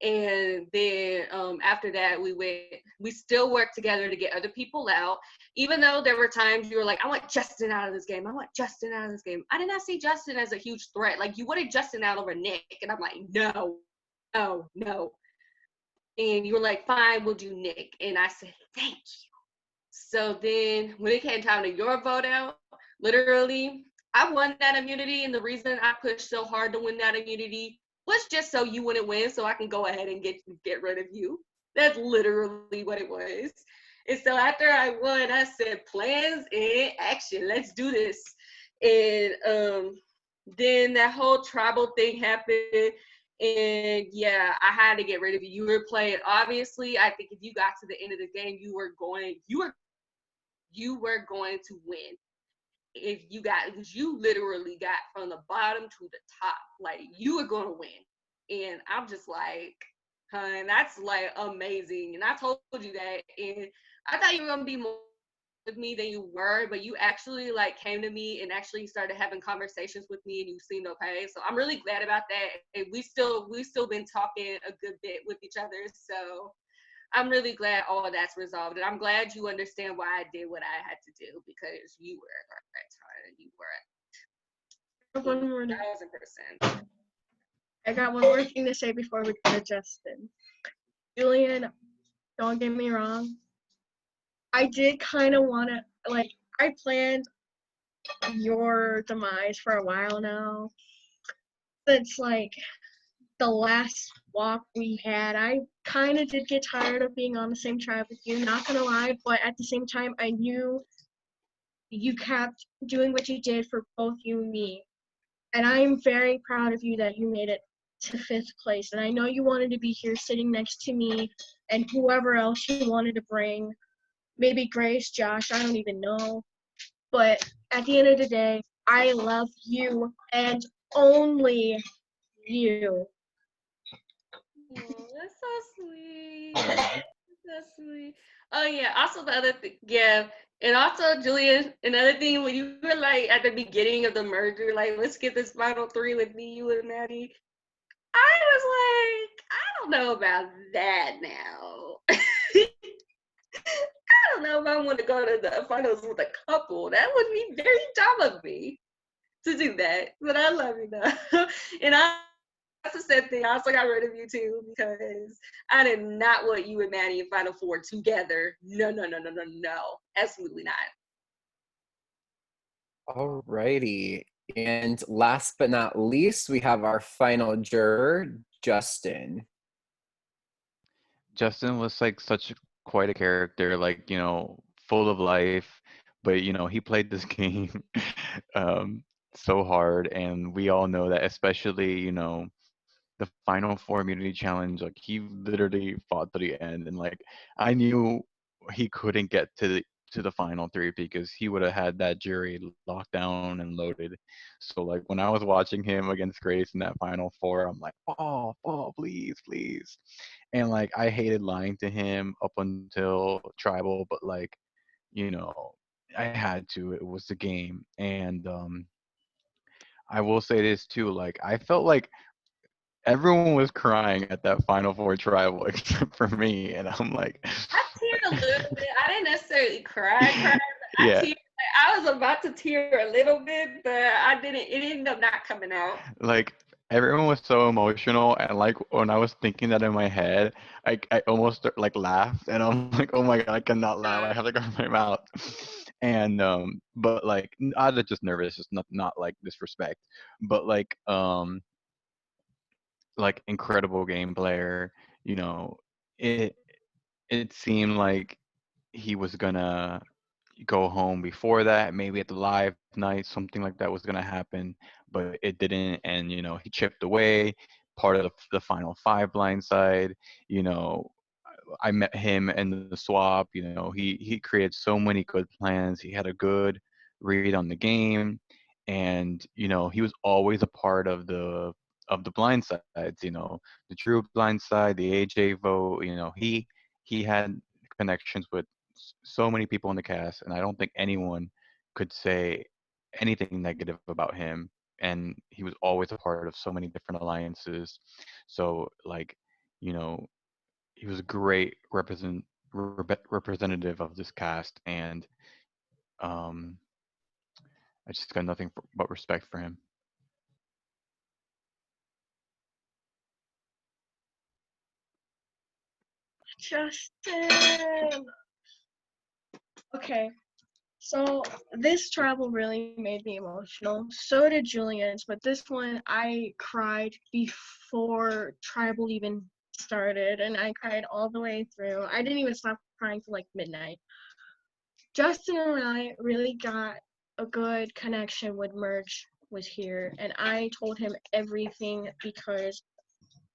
And then after that, we still worked together to get other people out. Even though there were times you were like, I want Justin out of this game. I want Justin out of this game. I did not see Justin as a huge threat. Like, you wanted Justin out over Nick. And I'm like, no, no, no. And you were like, fine, we'll do Nick. And I said, thank you. So then when it came time to your vote out, literally, I won that immunity. And the reason I pushed so hard to win that immunity was just so you wouldn't win, so I can go ahead and get rid of you. That's literally what it was. And so after I won, I said, plans in action. Let's do this. And then that whole tribal thing happened. And yeah, I had to get rid of you. You were playing, obviously, I think if you got to the end of the game, you were going to win. If you literally got from the bottom to the top, like, you were gonna win. And I'm just like, hun, that's like amazing. And I told you that, and I thought you were gonna be more with me than you were, but you actually like came to me and actually started having conversations with me, and you seemed okay. So I'm really glad about that. And we still been talking a good bit with each other. So I'm really glad all of that's resolved. And I'm glad you understand why I did what I had to do, because you were a correct time. You were One more 1,000%. I got one more thing to say before we go to Justin. Julian, don't get me wrong. I did kind of want to, like, I planned your demise for a while now. Since, like, the last walk we had, I kind of did get tired of being on the same tribe with you, not gonna lie, but at the same time, I knew you kept doing what you did for both you and me. And I'm very proud of you that you made it to 5th place. And I know you wanted to be here sitting next to me and whoever else you wanted to bring. Maybe Grace, Josh, I don't even know. But at the end of the day, I love you and only you. Oh, that's so sweet. That's so sweet. Oh yeah. Also the other thing, yeah. And also, Julian, another thing, when you were like at the beginning of the merger, like, let's get this final 3 with me, you, and Maddie. I was like, I don't know about that now. I don't know if I want to go to the finals with a couple. That would be very dumb of me to do that. But I love you though. And that's the same thing. I also got rid of you too, because I did not want you and Maddie in Final Four together. No, no, no, no, no, no. Absolutely not. Alrighty. And last but not least, we have our final juror, Justin. Justin was like quite a character, like, full of life, but he played this game um so hard, and we all know that, especially, the final four immunity challenge, like, he literally fought to the end, and like, I knew he couldn't get to the final 3 because he would have had that jury locked down and loaded. So like, when I was watching him against Grace in that final 4, I'm like, fall, please, please. And like, I hated lying to him up until tribal, but like, you know I had to. It was the game. And I will say this too, like, I felt like everyone was crying at that final 4 tribal except for me, and I'm like, I teared a little bit. I didn't necessarily cry, but yeah, I was about to tear a little bit, but I didn't. It ended up not coming out. like, everyone was so emotional, and like, when I was thinking that in my head, I almost like laughed, and I'm like, oh my god, I cannot laugh, I have to cover my mouth. And but like, I was just nervous, just not like disrespect, but like, incredible game player. you know it it seemed like he was gonna go home before that, maybe at the live night, something like that was gonna happen, but it didn't. And he chipped away, part of the final 5 blindside. you know I met him in the swap. He created so many good plans. He had a good read on the game, and he was always a part of of the blind sides, the Drew blind side, the AJ vote, he had connections with so many people in the cast, and I don't think anyone could say anything negative about him. And he was always a part of so many different alliances. So like, you know, he was a great representative of this cast, and um, I just got nothing but respect for him. Justin. Okay, so this travel really made me emotional. So did Julian's, but this one I cried before tribal even started, and I cried all the way through. I didn't even stop crying till like midnight. Justin and I really got a good connection when Merch was here, and I told him everything because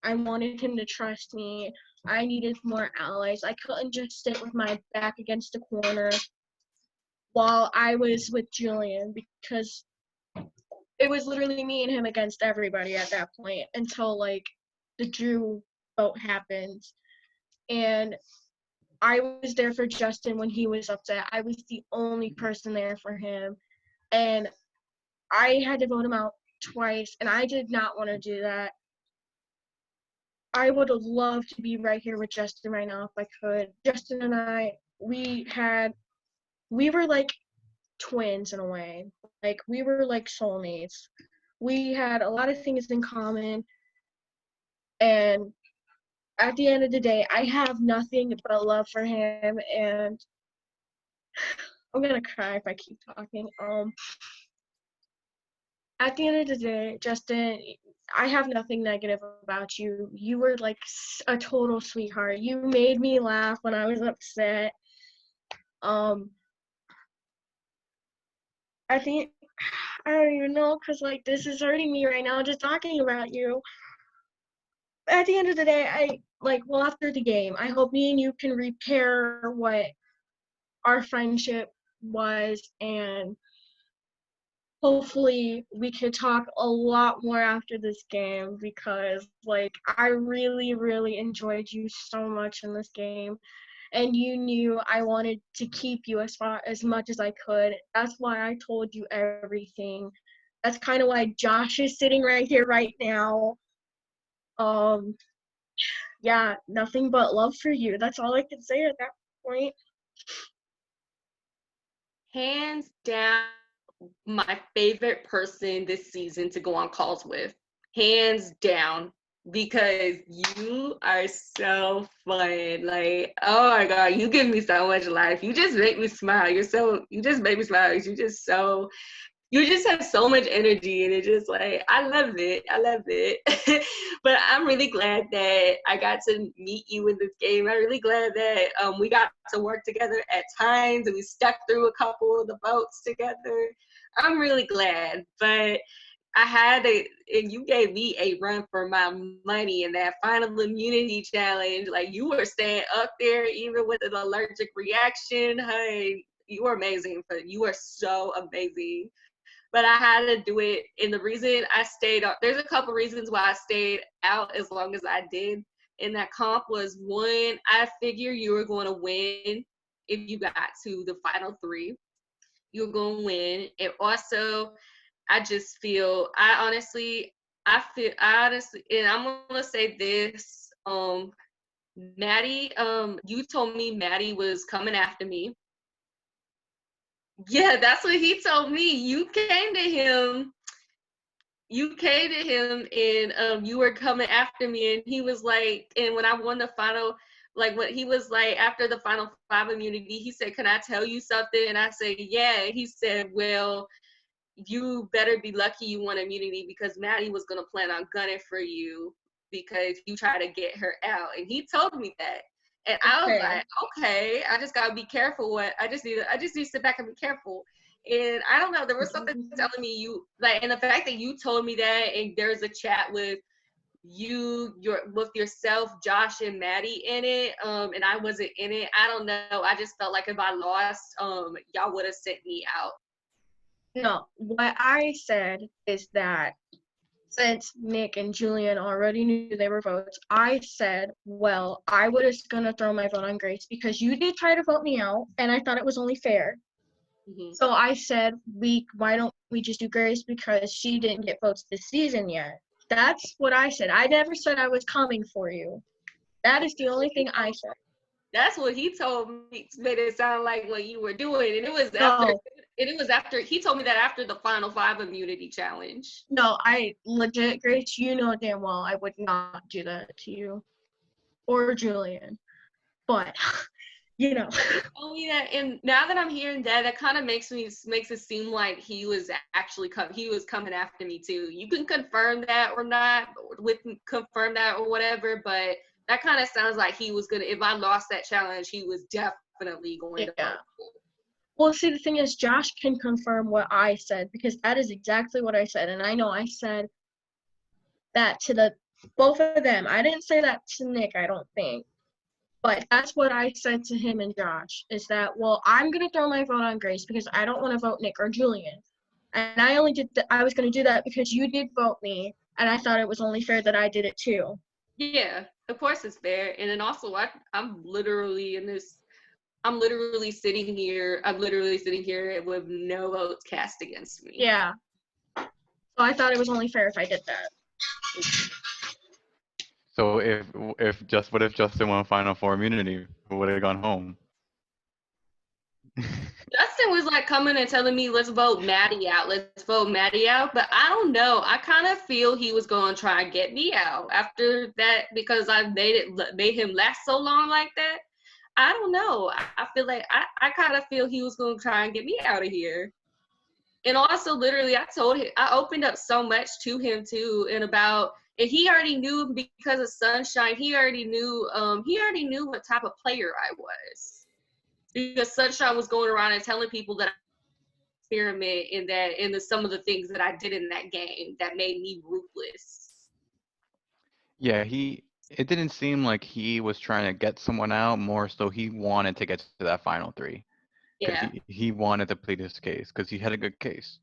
I wanted him to trust me. I needed more allies. I couldn't just sit with my back against the corner while I was with Julian, because it was literally me and him against everybody at that point until like the Drew vote happened. And I was there for Justin when he was upset. I was the only person there for him. And I had to vote him out twice, and I did not want to do that. I would have loved to be right here with Justin right now if I could. Justin and I, we were like twins in a way. Like, we were like soulmates. We had a lot of things in common, and at the end of the day, I have nothing but a love for him, and I'm gonna cry if I keep talking. At the end of the day, Justin, I have nothing negative about you. You were like a total sweetheart. You made me laugh when I was upset. I think, I don't even know, because like this is hurting me right now just talking about you. At the end of the day, after the game, I hope me and you can repair what our friendship was, and hopefully we could talk a lot more after this game, because like I really, really enjoyed you so much in this game, and you knew I wanted to keep you as much as I could. That's why I told you everything. That's kind of why Josh is sitting right here right now. Yeah, nothing but love for you. That's all I can say at that point. Hands down, my favorite person this season to go on calls with. Hands down. Because you are so fun. Like, oh my God, you give me so much life. You just make me smile. You just make me smile. You just have so much energy, and it just like, I love it. But I'm really glad that I got to meet you in this game. I'm really glad that we got to work together at times, and we stuck through a couple of the votes together. I'm really glad, but and you gave me a run for my money in that final immunity challenge. Like, you were staying up there even with an allergic reaction. Hey, you were amazing, but you are so amazing. But I had to do it, and the reason I stayed up, there's a couple reasons why I stayed out as long as I did in that comp. Was one, I figure you were going to win if you got to the final three. You were going to win. And also, I honestly, and I'm gonna say this, Maddie, you told me Maddie was coming after me. Yeah, that's what he told me. You came to him, and you were coming after me, and he was like, and when I won the final, like when he was like, after the final 5 immunity, he said, "Can I tell you something?" And I said, "Yeah." He said, "Well, you better be lucky you won immunity, because Maddie was gonna plan on gunning for you because you try to get her out." And he told me that. And I was like, okay, I just gotta be careful. I just need to sit back and be careful. And I don't know, there was something telling me and the fact that you told me that, and there's a chat with with yourself, Josh, and Maddie in it, and I wasn't in it. I don't know. I just felt like if I lost, y'all would have sent me out. No, what I said is that since Nick and Julian already knew they were votes, I said, well, I was gonna throw my vote on Grace because you did try to vote me out, and I thought it was only fair. Mhm. So I said, why don't we just do Grace because she didn't get votes this season yet? That's what I said. I never said I was coming for you. That is the only thing I said. That's what he told me. Made it sound like what you were doing, and it was after. No. And it was after he told me that after the Final Five immunity challenge. No, I legit, Grace, you know damn well I would not do that to you or Julian. But, you know. Oh yeah, and now that I'm hearing that, that kind of makes it seem like he was actually coming after me too. You can confirm that or not, confirm that or whatever, but that kind of sounds like he was gonna. If I lost that challenge, he was definitely going to vote. Well, see, the thing is, Josh can confirm what I said because that is exactly what I said. And I know I said that to both of them. I didn't say that to Nick, I don't think. But that's what I said to him and Josh is that, well, I'm going to throw my vote on Grace because I don't want to vote Nick or Julian. And I only did I was going to do that because you did vote me. And I thought it was only fair that I did it too. Yeah, of course it's fair. And then also, I'm literally sitting here. I'm literally sitting here with no votes cast against me. Yeah. So I thought it was only fair if I did that. So what if Justin won Final Four immunity? Who would have gone home? Justin was like coming and telling me, let's vote Maddie out. Let's vote Maddie out. But I don't know. I kind of feel he was going to try and get me out after that because I made him last so long like that. I don't know. I feel like I kind of feel he was going to try and get me out of here. And also, literally, I told him, I opened up so much to him too, and he already knew because of Sunshine. He already knew what type of player I was. Because Sunshine was going around and telling people that I experiment in some of the things that I did in that game that made me ruthless. Yeah, it didn't seem like he was trying to get someone out, more so he wanted to get to that final three. Because Yeah. he wanted to plead his case because he had a good case.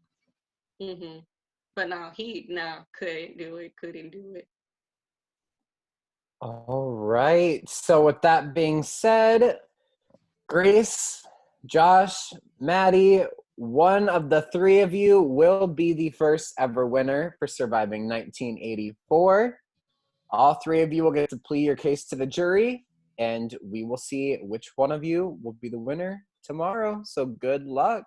But no, couldn't do it. All right. So with that being said, Grace, Josh, Maddie, one of the three of you will be the first ever winner for surviving 1984. All three of you will get to plead your case to the jury, and we will see which one of you will be the winner tomorrow. So good luck.